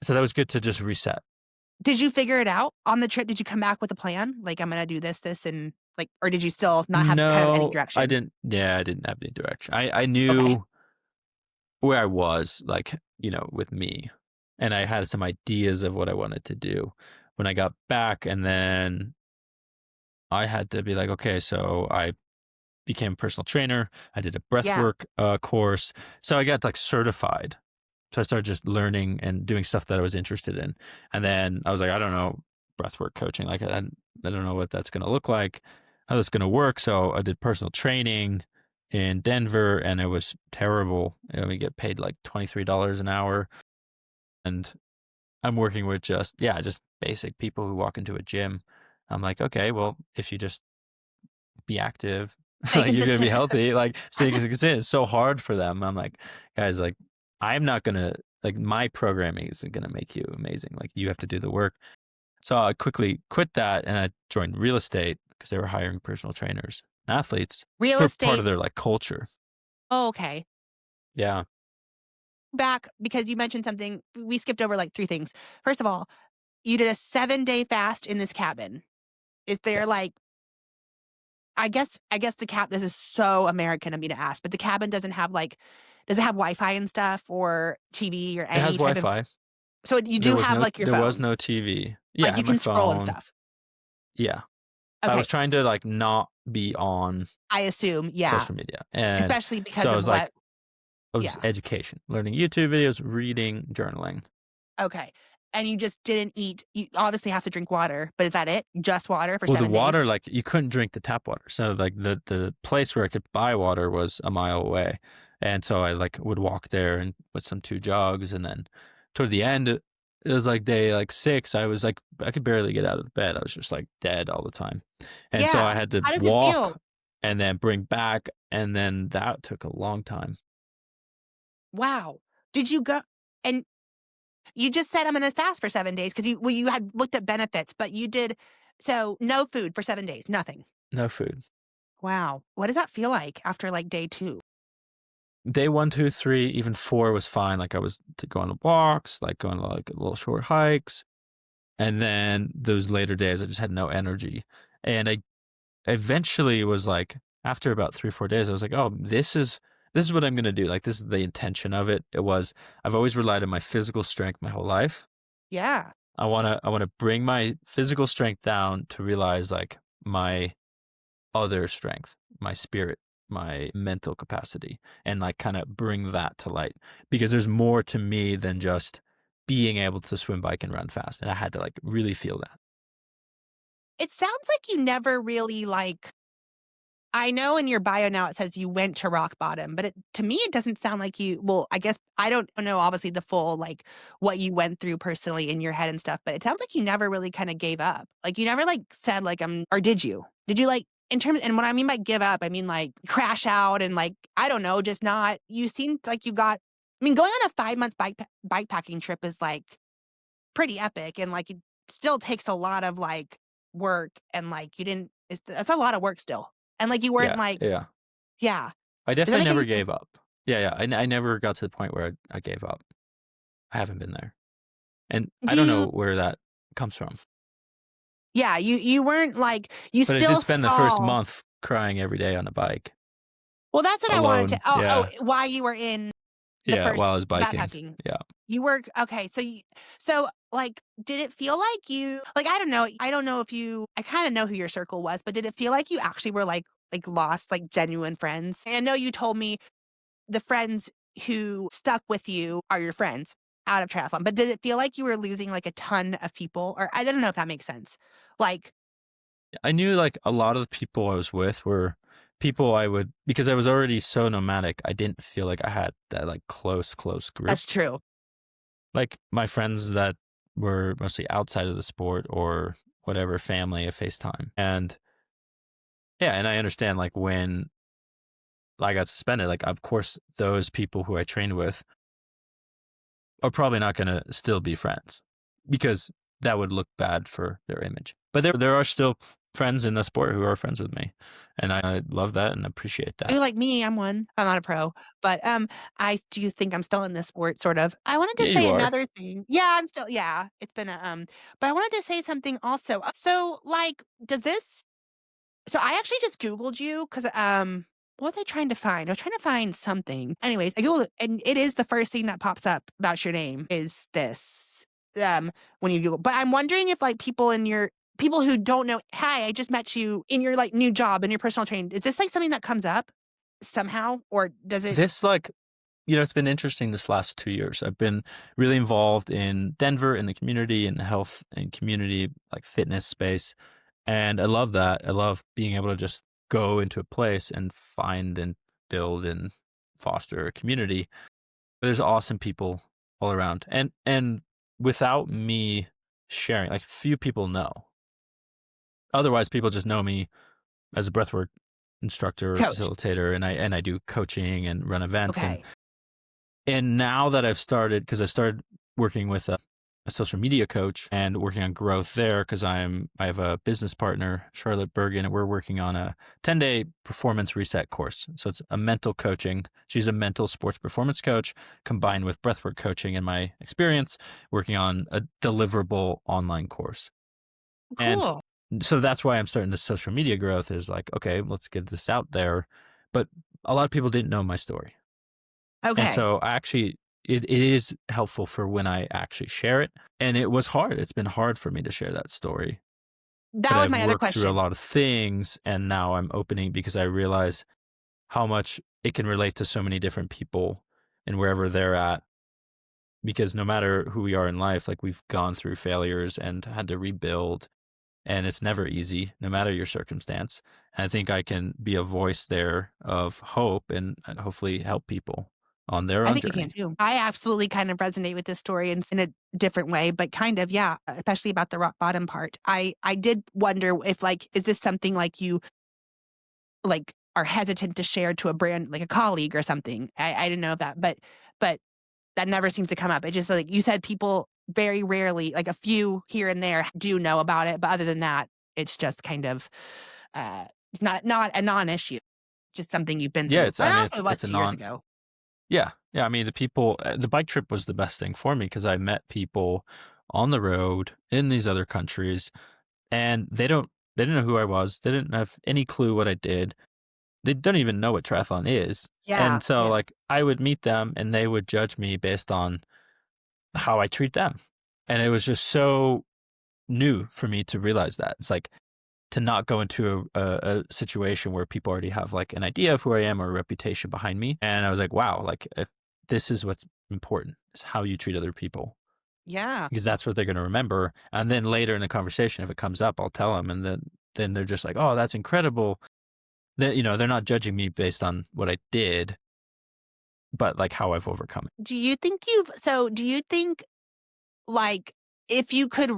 so that was good to just reset. Did you figure it out on the trip? Did you come back with a plan? Like, "I'm gonna do this, and," like, or did you still not have kind of any No, I direction? didn't. Yeah, I didn't have any direction. I Okay. knew where I was, like, with me. And I had some ideas of what I wanted to do when I got back. And then I had to be like, okay, so I became a personal trainer. I did a Yeah. breathwork course. So I got like certified. So I started just learning and doing stuff that I was interested in. And then I was like, I don't know, breathwork coaching. Like, I don't know what that's going to look like, how that's going to work. So I did personal training in Denver and it was terrible. We get paid like $23 an hour. And I'm working with just basic people who walk into a gym. I'm like, okay, well, if you just be active, Stay Like, you're gonna be consistent. healthy, like, staying consistent is so hard for them. I'm like, "Guys, like, I'm not gonna like, my programming isn't gonna make you amazing, like, you have to do the work." So I quickly quit that, and I joined real estate because they were hiring personal trainers and athletes Real for part of estate. their, like, culture. Oh, okay. Yeah. Back because you mentioned something. We skipped over like 3 things. First of all, you did a 7-day fast in this cabin. Is there Yes. like I guess the this is so American of me to ask, but the cabin doesn't have like does it have Wi-Fi and stuff or TV or It has any type of Wi-Fi. so you do have like your There was phone? no TV. Yeah, Like I you had my can scroll and phone. stuff? Yeah. I Okay, was trying to, like, not be on I assume, yeah, social media, and especially so because I of was like, what it was yeah, education, learning YouTube videos, reading, journaling. okay, and you just didn't eat you obviously have to drink water, but is that it? Just water for Well, the 7 days? water, like, you couldn't drink the tap water, so, like, the place where I could buy water was a mile away, and so I, like, would walk there and with some 2 jugs, and then toward the end, it was, like, day, like, 6, I was, like, I could barely get out of bed, I was just, like, dead all the time, and so I Yeah, had to how does it walk feel? and then bring back, and then that took a long time. Wow. Did you go and you just said, "I'm gonna fast for 7 days," 'cause you had looked at benefits, but you did so no food for 7 days, nothing. No food. Wow. What does that feel like after, like, day 2? Day 1, 2, 3, even 4 was fine, like, I was to go on walks, like, going on, like, little short hikes, and then those later days, I just had no energy, and I eventually was like, after about 3 or 4 days, I was like, "Oh, this is what I'm gonna do," like, this is the intention of it. It was I've always relied on my physical strength my whole life. Yeah. I wanna bring my physical strength down to realize, like, my other strength, my spirit, my mental capacity, and like kind of bring that to light because there's more to me than just being able to swim, bike, and run fast. And I had to like really feel that. It sounds like you never really, like I know in your bio now it says you went to rock bottom, but to me, it doesn't sound like you well, I guess I don't know obviously the full, like, what you went through personally in your head and stuff, but it sounds like you never really kinda gave up. Like, you never, like, said, like, or did you? Did you, like in terms and what I mean by give up, I mean, like, crash out and, like, I don't know, just not you seemed like you got I mean, going on a 5 month bikepacking trip is, like, pretty epic and, like, it still takes a lot of, like, work and, like, you didn't it's a lot of work still. And, like, you weren't, Yeah, like yeah. yeah. I Does that definitely make never any sense? gave up. Yeah, yeah. I never got to the point where I gave up. I haven't been there, and I Do don't you know where that comes from. yeah, you weren't, like you But I did still spend the first saw month crying every day on a bike well, that's what I wanted to alone. Yeah, why you were in the yeah. While first I was biking. backpacking. Yeah. You were okay, so, like, did it feel like you like, I don't know if you I kinda know who your circle was, but did it feel like you actually were, like, lost, like, genuine friends? And I know you told me the friends who stuck with you are your friends out of triathlon, but did it feel like you were losing, like, a ton of people? Or I don't know if that makes sense. Like I knew like a lot of the people I was with were people I would because I was already so nomadic, I didn't feel like I had that like close group. that's true. Like my friends that were mostly outside of the sport or whatever, family, a FaceTime. And yeah, and I understand like when I got suspended, like of course those people who I trained with are probably not gonna still be friends because that would look bad for their image. But there are still friends in the sport who are friends with me, and I love that and appreciate You're that. like me, I'm one. I'm not a pro, but, I do think I'm still in this sport, sort of. I wanted to Yeah, you say are. another thing. Yeah, I'm still yeah, it's been but I wanted to say something also. So, like, does this so I actually just Googled you because what was I trying to find? I was trying to find something. Anyways, I Googled it, and it is the first thing that pops up about your name is this, when you Google but I'm wondering if, like, people who don't know, "Hi, I just met you in your, like, new job, in your personal training." Is this, like, something that comes up somehow, or does it This like it's been interesting this last 2 years. I've been really involved in Denver in the community in the health and community like fitness space, and I love that. I love being able to just go into a place and find and build and foster a community. There's awesome people all around, and without me sharing, like few people know. Otherwise, people just know me as a breathwork instructor or Coach. facilitator, and I do coaching and run events. Okay. And now that I've started, because I started working with a social media coach and working on growth there, because I have a business partner, Charlotte Bergen, and we're working on a 10-day performance reset course. So it's a mental coaching. She's a mental sports performance coach combined with breathwork coaching in my experience, working on a deliverable online course. And Cool. so that's why I'm starting the social media growth is like, okay, let's get this out there. But a lot of people didn't know my story. And Okay. so I actually, it is helpful for when I actually share it. And it was hard. It's been hard for me to share that story, but That was I've my other worked through a question. lot of things. And now I'm opening because I realize how much it can relate to so many different people and wherever they're at. Because no matter who we are in life, like we've gone through failures and had to rebuild, and it's never easy, no matter your circumstance. And I think I can be a voice there of hope and hopefully help people on their I own think you can journey. too. I absolutely kind of resonate with this story in a different way, but kind of, yeah, especially about the rock bottom part. I did wonder if like, is this something like you like are hesitant to share to a brand like a colleague or something? I didn't know that, but that never seems to come up. It just like you said, people very rarely, like a few here and there, do know about it. But other than that, it's just kind of uh, not a non-issue. Just something you've been Yeah, through. it's And I mean also, it was it's a 2 years non ago. yeah. Yeah, I mean the people the bike trip was the best thing for me because I met people on the road in these other countries and they didn't know who I was. They didn't have any clue what I did. They don't even know what triathlon is. Yeah, And so yeah, like I would meet them and they would judge me based on how I treat them. And it was just so new for me to realize that. It's like to not go into a situation where people already have like an idea of who I am or a reputation behind me. And I was like, wow, like if this is what's important is how you treat other people yeah. because that's what they're going to remember. And then later in the conversation, if it comes up, I'll tell them. And then they're just like, oh, that's incredible. That, they're not judging me based on what I did, but like how I've overcome it. Do you think like if you could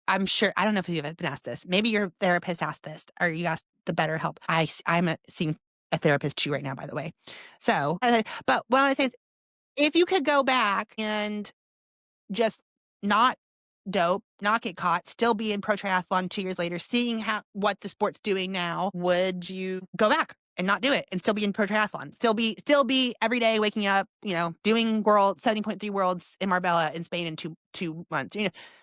I'm sure I don't know if you've been asked this. Maybe your therapist asked this or you asked the BetterHelp. Seeing a therapist too right now, by the way. So, but what I want to say is if you could go back and just not dope, not get caught, still be in pro triathlon 2 years later, seeing what the sport's doing now, would you go back and not do it and still be in pro triathlon? Still be every day waking up, doing 70.3 worlds in Marbella in Spain in two months,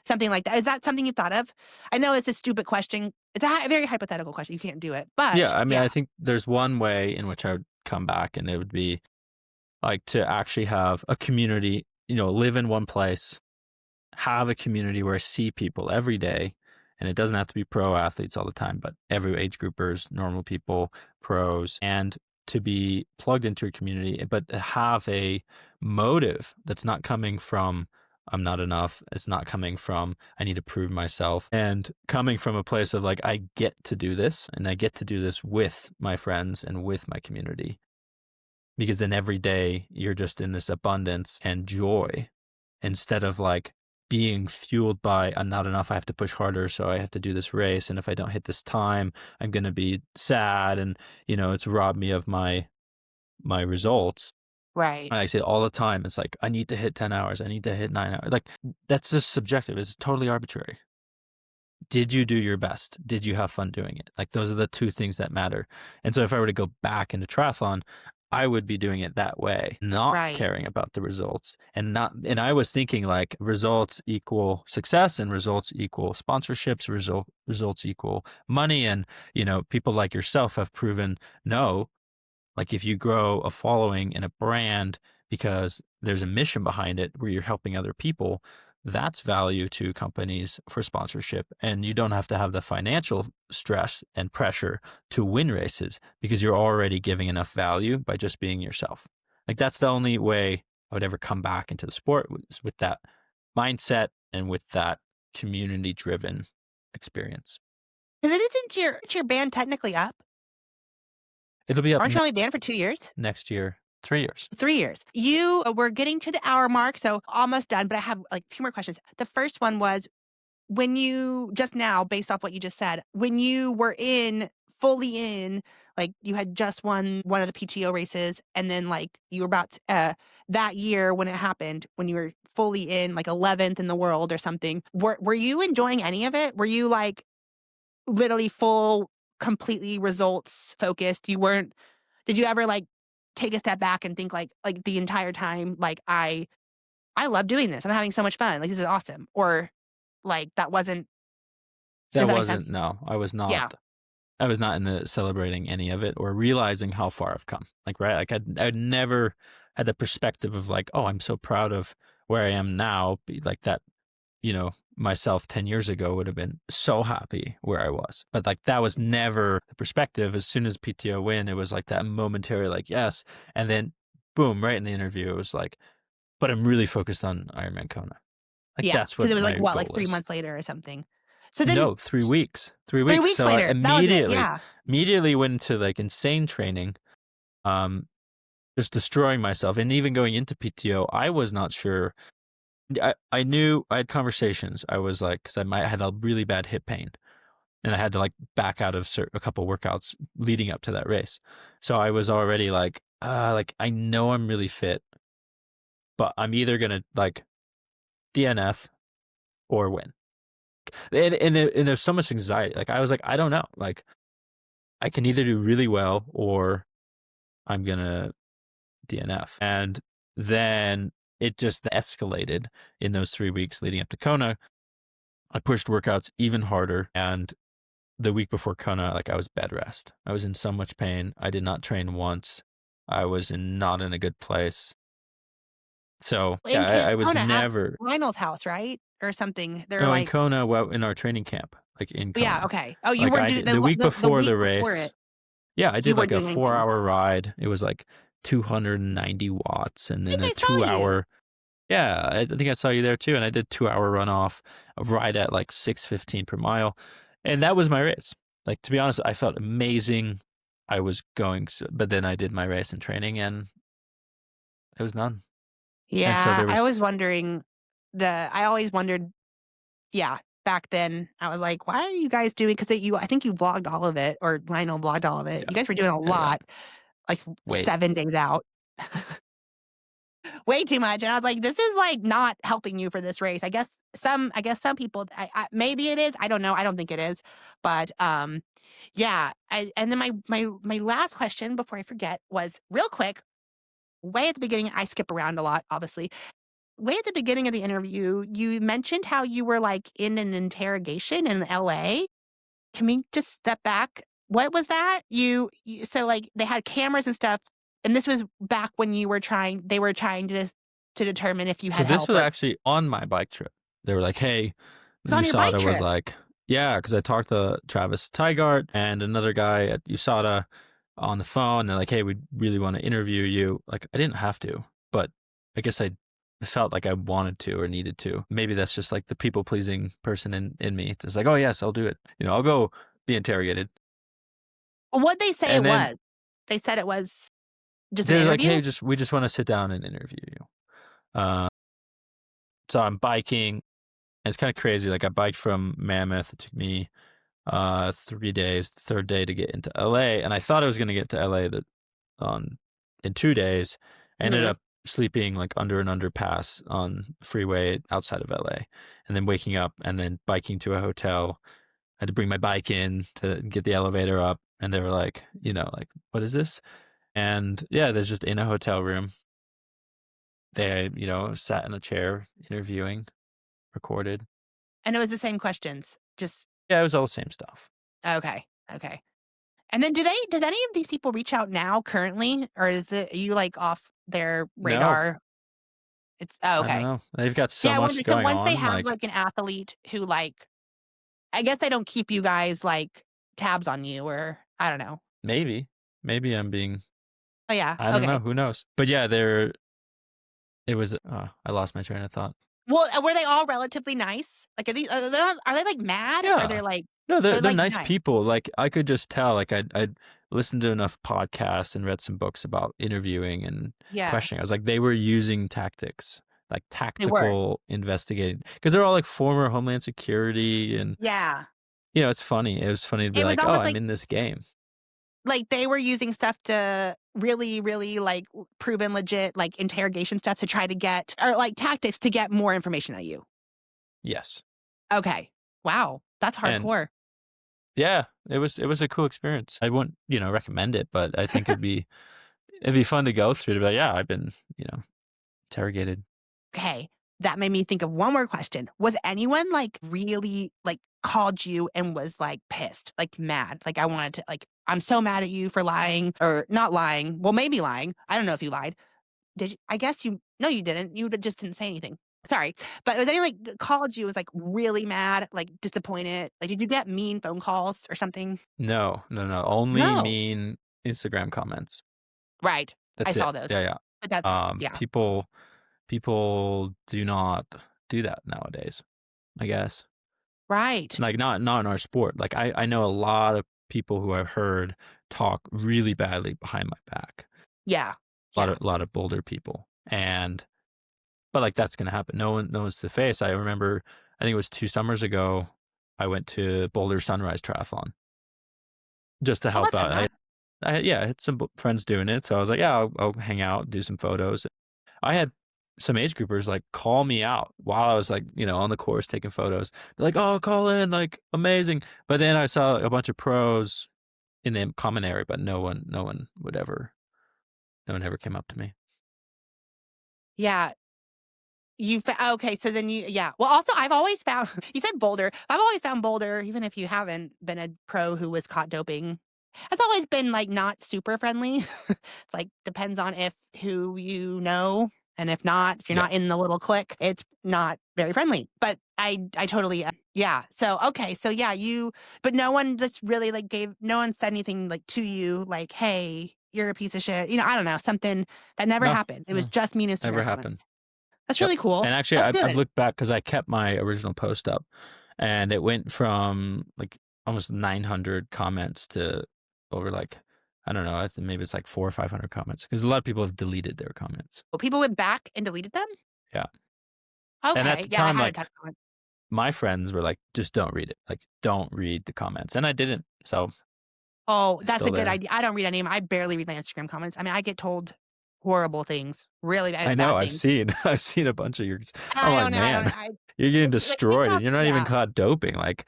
something like that. Is that something you've thought of? I know it's a stupid question. It's a very hypothetical question. You can't do it. Yeah. But I mean, yeah, I think there's one way in which I would come back and it would be like to actually have a community, live in one place, have a community where I see people every day. And it doesn't have to be pro athletes all the time, but every age groupers, normal people, pros, and to be plugged into a community, but to have a motive that's not coming from I'm not enough. It's not coming from I need to prove myself and coming from a place of like I get to do this and I get to do this with my friends and with my community. Because then every day you're just in this abundance and joy instead of like being fueled by I'm not enough. I have to push harder. So I have to do this race. And if I don't hit this time, I'm going to be sad. And, it's robbed me of my results. right. And I say all the time, it's like, I need to hit 10 hours. I need to hit 9 hours. Like that's just subjective. It's totally arbitrary. Did you do your best? Did you have fun doing it? Like those are the two things that matter. And so if I were to go back into triathlon, I would be doing it that way, not Right. caring about the results and I was thinking like results equal success and results equal sponsorships, results equal money. And, people like yourself have proven no, like if you grow a following and a brand because there's a mission behind it where you're helping other people, that's value to companies for sponsorship. And you don't have to have the financial stress and pressure to win races because you're already giving enough value by just being yourself. Like that's the only way I would ever come back into the sport was with that mindset and with that community driven experience. Because it isn't your band technically up. It'll be up Aren't you only banned for 2 years? next year, 3 years. 3 years. We're getting to the hour mark, so almost done, but I have, like, a few more questions. The first one was, when you just now, based off what you just said, when you were fully in, Like, you had just won one of the PTO races, and then, like, you were about to, that year when it happened, when you were fully in, like, 11th in the world or something, were you enjoying any of it? Were you, like, literally full, completely results focused? You weren't Did you ever, like, take a step back and think, like, the entire time, like, I love doing this. I'm having so much fun. Like, this is awesome." Or, like, that wasn't does That that make wasn't sense? no, Yeah. I was not in the celebrating any of it or realizing how far I've come. Like, right? Like, I'd never had the perspective of like, "Oh, I'm so proud of where I am now." Be like that, myself 10 years ago would have been so happy where I was. But like that was never the perspective. As soon as PTO win, it was like that momentary like, yes. And then boom, right in the interview, it was like, but I'm really focused on Ironman Kona. Like Yeah, that's because what it was, like, my what, like, goal 3 is. months later or something. So then No, 3 weeks. 3 3 weeks. weeks So I later, that was it, immediately, yeah. immediately went into like insane training, um, just destroying myself. And even going into PTO, I was not sure. I knew I had conversations. I was like, because I had a really bad hip pain and I had to like back out of a couple workouts leading up to that race. So I was already like I know I'm really fit, but I'm either gonna like DNF or win. And there's so much anxiety. Like I was like, I don't know. Like I can either do really well or I'm gonna DNF. And then it just escalated in those 3 weeks leading up to Kona. I pushed workouts even harder, and the week before Kona, like I was bed rest. I was in so much pain. I did not train once. I was not in a good place. So In yeah, Ca I was Kona at never Lionel's house, right? Or something. They're no in like Kona. Well, in our training camp, like in yeah, Kona, okay. Oh, you like weren't I doing did the week the before week the before race. it, Yeah, I you did like weren't a doing anything. 4 hour ride. It was like 290 watts, and I then think a I saw you. 2 hour. Yeah, I think I saw you there too, and I did 2 hour runoff, a ride at like 6:15 per mile, and that was my race. Like to be honest, I felt amazing. I was going, but then I did my race and training, and it was none. And so Yeah, there was I always wondered, yeah, back then, I was like, "Why are you guys doing?" 'Cause I think you vlogged all of it, or Lionel vlogged all of it. yeah, You guys were doing a yeah. lot, like, Wait, 7 days out. Way too much, and I was like, "This is, like, not helping you for this race." I guess some people maybe it is, I don't know, I don't think it is, but, yeah, and then my last question before I forget was real quick, way at the beginning I skip around a lot, obviously. Way at the beginning of the interview, you mentioned how you were, like, in an interrogation in LA. Can we just step back? What was that? So, like, they had cameras and stuff, and this was back when they were trying to determine if you so had this help was or it actually on my bike trip. They were like, "Hey," was on your bike USADA was trip. like, "Yeah," because I talked to Travis Tygart and another guy at USADA on the phone. They're like, "Hey, we really want to interview you." Like, I didn't have to, but I guess I felt like I wanted to or needed to. Maybe that's just like the people pleasing person in me. It's like, "Oh yes, I'll do it." I'll go be interrogated. What'd they say it And then was? They said it was just an they're like, interview? "Hey, we just want to sit down and interview you." Uh, so I'm biking. And it's kind of crazy. Like I biked from Mammoth. It took me 3 days, the third day to get into LA. And I thought I was going to get to LA on in 2 days. I ended Mhm. up sleeping like under an underpass on freeway outside of LA and then waking up and then biking to a hotel. I had to bring my bike in to get the elevator up. And they were like, like, what is this? And yeah, there's just in a hotel room. They, sat in a chair interviewing, recorded. And it was the same questions, just Yeah, it was all the same stuff. okay, okay. And then does any of these people reach out now currently, or is it are you, like, off their No, radar? Oh, I don't okay. know. They've got so Yeah, I wonder, much so going once they on, have, like, like, an athlete who, like, I guess they don't keep you guys, like, tabs on you, or I don't know. maybe maybe I'm being Oh, yeah, I don't know, okay. who knows? But yeah, it was I lost my train of thought. Well, were they all relatively nice? Like, are they, like, mad? Are they, Yeah. like No, they're they're, they're like, nice nice? people, like, I could just tell, like, I'd listened to enough podcasts and read some books about interviewing and Yeah, questioning. I was like, they were using tactics, like they were. tactical investigating, because 'cause they're all, like, former Homeland Security and, Yeah. it's funny. It was funny to be It was like, "Oh, almost I'm like in this game." like they were using stuff to really, really like proven legit, like interrogation stuff to try to get, or like tactics to get more information out of you. Yes. Okay. Wow. That's And hardcore. yeah, it was a cool experience. I wouldn't, recommend it, but I think it'd be fun to go through to be like, yeah, I've been, interrogated. Okay. That made me think of one more question. Was anyone like really like called you and was like pissed, like mad? Like I wanted to like I'm so mad at you for lying or not lying. Well, maybe lying. I don't know if you lied. Did you? I guess you no, you didn't. You just didn't say anything. Sorry. But was anyone like called you was like really mad, like disappointed? Like did you get mean phone calls or something? No, no, no. Only No. mean Instagram comments. Right. I That's it. saw those. Yeah, yeah. But that's yeah. People do not do that nowadays, I guess. Right. Like not in our sport. Like I know a lot of people who I've heard talk really badly behind my back. Yeah. A lot Yeah. of Boulder people. But like that's gonna happen. No one knows to the face. I remember I think it was 2 summers ago, I went to Boulder Sunrise Triathlon just to How help about that, out. man? I had some friends doing it, so I was like, yeah, I'll hang out, do some photos. I had some age groupers like call me out while I was like, on the course taking photos. They're like, "Oh, Colin, like amazing." But then I saw a bunch of pros in the common area, but no one ever came up to me. Yeah. Okay, so then yeah. Well, also, I've always found you said Boulder. I've always found Boulder, even if you haven't been a pro who was caught doping, has always been like not super friendly. It's like depends on if who you know, and if not, if you're Yeah. not in the little clique, it's not very friendly. But I totally yeah. So okay, so yeah, but no one that's really like no one said anything like to you like, hey, you're a piece of shit. I don't know, something that never No, happened. It was no, just mean never Instagram comments. happened. That's Yep. really cool. And actually, That's I've good. looked back because I kept my original post up, and it went from like almost 900 comments to over like, I don't know, I think maybe it's like 400 or 500 comments because a lot of people have deleted their comments. Well, people went back and deleted them? Yeah. And at Okay. the Yeah, I time, hadn't like touched on it. my friends were like, just don't read it. Like, don't read the comments. And I didn't. So Oh, it's that's still a good there. idea. I don't read any of them. I barely read my Instagram comments. I mean, I get told horrible things, really I know. bad I've things. seen, I've seen a bunch of yours. And I'm I like, don't know. man, you're getting It's like destroyed and TikTok. you're not even Yeah. caught doping. Like,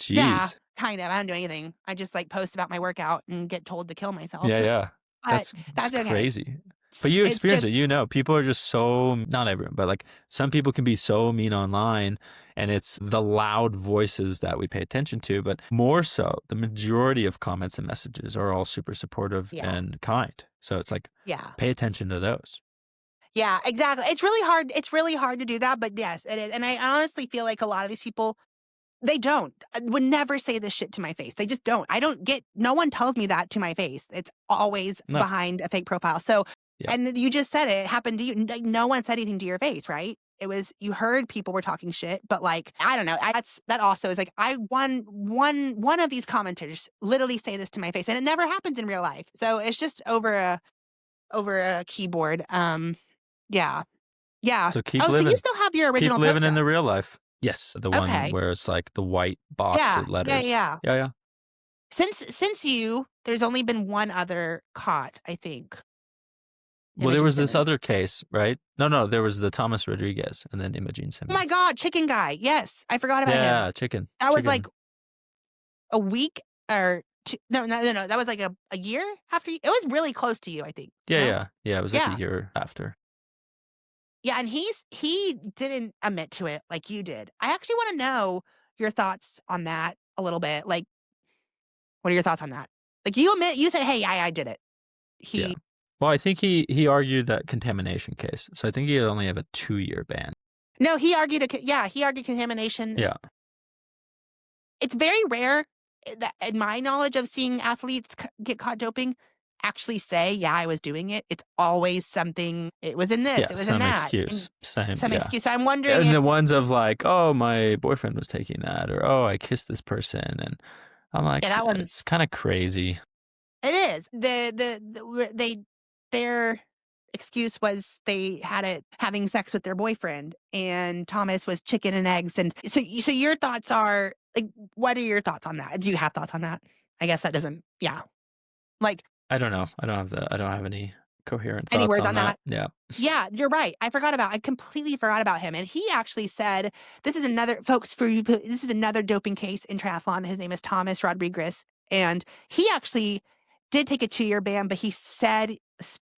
Yeah, geez. kind of. I don't do anything. I just like post about my workout and get told to kill myself. Yeah, yeah. But That's that's okay. crazy. But you It's experience just, it, people are just so not everyone, but like some people can be so mean online and it's the loud voices that we pay attention to, but more so the majority of comments and messages are all super supportive yeah. and kind. So it's like Yeah. pay attention to those. Yeah, exactly. It's really hard. It's really hard to do that. But yes, it is. And I honestly feel like a lot of these people, they don't. Would never say this shit to my face. They just don't. No one tells me that to my face. It's always No. behind a fake profile. So, Yeah. and you just said it happened to you. Like, no one said anything to your face, right? It was, you heard people were talking shit, but like, I don't know. That also is like, one of these commenters literally say this to my face and it never happens in real life. So it's just over a keyboard. Yeah. Yeah. So keep Oh, so you living. still have your Keep original living post in up. the real life. Yes, the one Okay. where it's like the white box Yeah. of Yeah. letters. Yeah. Yeah, yeah. Since there's only been one other caught, I think. Well, there Imogene was this Simmons. other case, right? No, there was the Thomas Rodriguez and then Imogene Oh my Simmons. God, Chicken Guy. Yes, I forgot about him. Yeah, chicken. That was like Chicken. a week or two. No. That was like a year after you. It was really close to you, I think. Yeah, No? yeah. Yeah, it was like a Yeah. year after. Yeah, and he didn't admit to it like you did. I actually want to know your thoughts on that a little bit. Like, what are your thoughts on that? Like, you say, hey, I did it. Yeah. Well, I think he argued that contamination case. So I think he'd only have a 2-year ban. No, he argued contamination. Yeah. It's very rare that, in my knowledge of seeing athletes get caught doping, actually say, yeah, I was doing it. It's always something, it was in this, Yeah, it was in some that. excuse. Same, Some yeah. excuse. So I'm wondering And if, the ones of like, oh, my boyfriend was taking that, or oh, I kissed this person, and I'm like, yeah, that it's one's, kind of crazy. it is. Their excuse was they had it having sex with their boyfriend, and Thomas was chicken and eggs. And so your thoughts are like, what are your thoughts on that? Do you have thoughts on that? I guess that doesn't, yeah. Like, I don't know. I don't have any coherent any thoughts words on on that. that? Yeah. Yeah, you're right. I completely forgot about him. And he actually said, this is another, folks, for you, this is another doping case in triathlon. His name is Thomas Rodriguez. And he actually did take a 2-year ban, but he said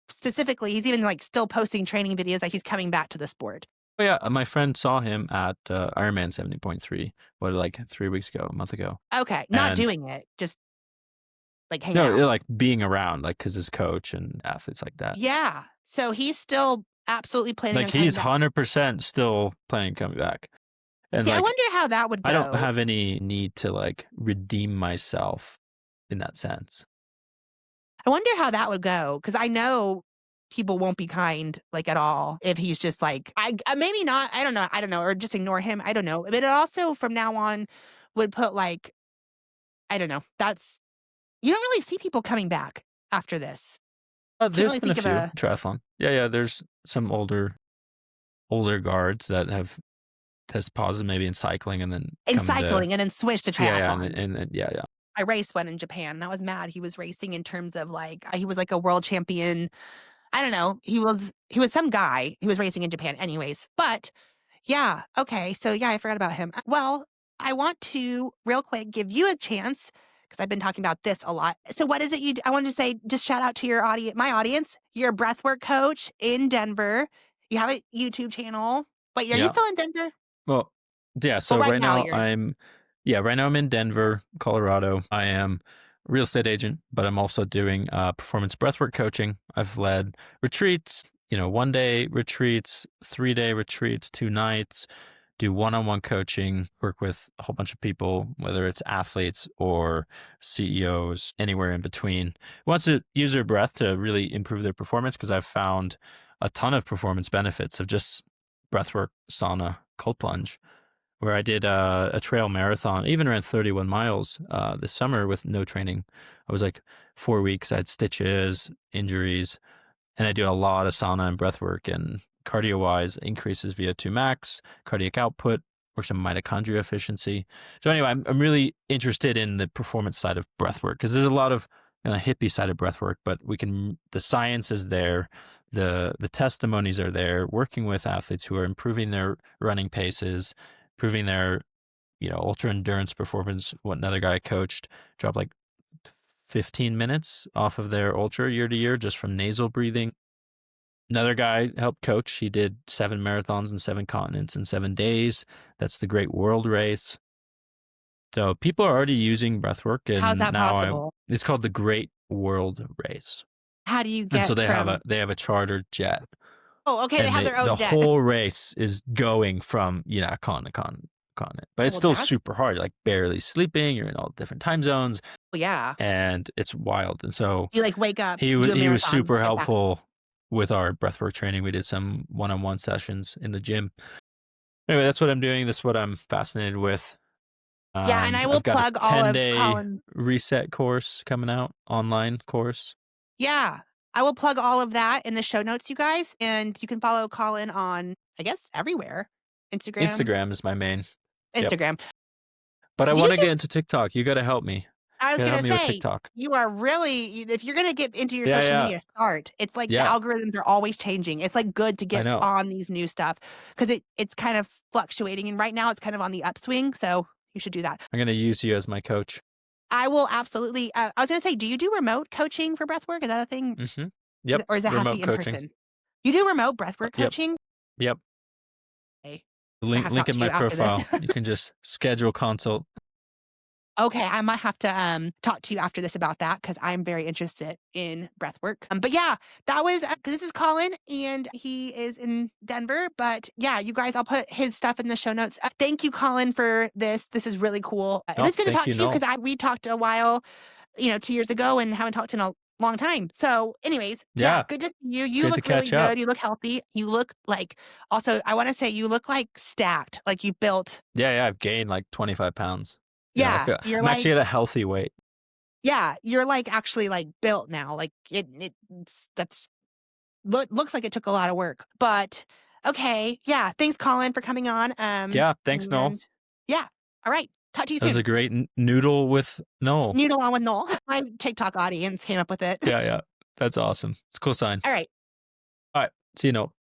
specifically, he's even like still posting training videos like he's coming back to the sport. Oh, yeah. My friend saw him at Ironman 70.3, like 3 weeks ago, a month ago. Okay. Not And doing it, just like hanging no, out. like being around, like, because his coach and athletes like that. Yeah. So he's still absolutely planning Like, on coming he's back. 100% still planning coming back. And See, I like, wonder how that would I don't go. have any need to like redeem myself in that sense. I wonder how that would go, because I know people won't be kind, like, at all if he's just like, maybe not, I don't know, or just ignore him, I don't know, but it also from now on would put, like, I don't know, that's you don't really see people coming back after this. Can't There's really been a think of few a triathlon. Yeah. There's some older guards that have tested positive, maybe in cycling, and then in come into cycling and then switch to yeah, triathlon. and yeah. I raced one in Japan, and I was mad he was racing in terms of, like, he was, like, a world champion. I don't know, he was some guy who was racing in Japan anyways, but yeah, okay, so yeah, I forgot about him. Well, I want to real quick give you a chance because I've been talking about this a lot. So what is it I wanted to say, just shout out to your audience, my audience. You're a breathwork coach in Denver. You have a YouTube channel. Wait, are you Yeah. still in Denver? Well, yeah, Well, so right now you're right now I'm in Denver, Colorado. I am a real estate agent, but I'm also doing performance breathwork coaching. I've led retreats, 1-day retreats, 3-day retreats, 2 nights, do one-on-one coaching, work with a whole bunch of people, whether it's athletes or CEOs, anywhere in between, who wants to use their breath to really improve their performance, because I've found a ton of performance benefits of just breathwork, sauna, cold plunge, where I did a trail marathon, even ran 31 miles this summer with no training. I was like 4 weeks. I had stitches, injuries, and I do a lot of sauna and breath work. And cardio wise, increases VO2 max, cardiac output, works on mitochondria efficiency. So anyway, I'm really interested in the performance side of breath work, because there's a lot of hippie side of breath work, but the science is there. The testimonies are there, working with athletes who are improving their running paces, improving their ultra endurance performance. What another guy coached dropped like 15 minutes off of their ultra year to year just from nasal breathing. Another guy helped coach. He did 7 marathons in 7 continents in 7 days. That's the Great World Race. So people are already using breathwork, how's and that now possible? it's called the Great World Race. How do you And so get from they have a chartered jet, Oh, okay, they and have their the own jet. whole race is going from continent. But it's Well, still that's super hard. You're like barely sleeping. You're in all different time zones, yeah. and it's wild. And so You, like, wake up, do a he was marathon, super get back. helpful with our breathwork training. We did some one-on-one sessions in the gym. Anyway, that's what I'm doing. That's what I'm fascinated with. Yeah, and I will I've got a plug all of 10-day Colin. reset course coming out, online course. Yeah, I will plug all of that in the show notes, you guys, and you can follow Colin on, I guess, everywhere. Instagram. Instagram is my main. Yep. Instagram. But I Do you want to do get into TikTok. You got to help me. I You was got to help gonna me with say, TikTok. you are really if you're gonna get into your Yeah, social yeah, media, start. It's like the yeah. algorithms are always changing. It's, like, good to I get know. on these new stuff because it's kind of fluctuating, and right now it's kind of on the upswing, so you should do that. I'm going to use you as my coach. I will absolutely I was gonna say, do you do remote coaching for breathwork? Is that a thing? Mm-hmm. Yep. Or does it have to be Remote in coaching. person? You do remote breathwork Yep. coaching? Yep. Okay. I Link have to talk in to you my after this. profile. You can just schedule consult. Okay, I might have to talk to you after this about that because I'm very interested in breath work. But yeah, that was this is Colin and he is in Denver. But yeah, you guys, I'll put his stuff in the show notes. Thank you, Colin, for this. This is really cool, and Oh, it's good to thank talk you, to you Noel. because we talked a while, 2 years ago, and haven't talked in a long time. So, anyways, yeah, Yeah. good to see you. You Good to look really catch up. good. You look healthy. You look like also. I want to say you look like stacked, like you built. Yeah. I've gained like 25 pounds. Yeah, you're I'm like actually at a healthy weight. Yeah, you're, like, actually, like, built now, like, that's looks like it took a lot of work, but okay, yeah, thanks, Colin, for coming on, Yeah. Thanks, Noel. and yeah, alright. Talk to you That was soon. a great noodle with Noel. Noodle on with Noel. My TikTok audience came up with it. Yeah. That's awesome. It's a cool sign. All right. All right. See you, Noel.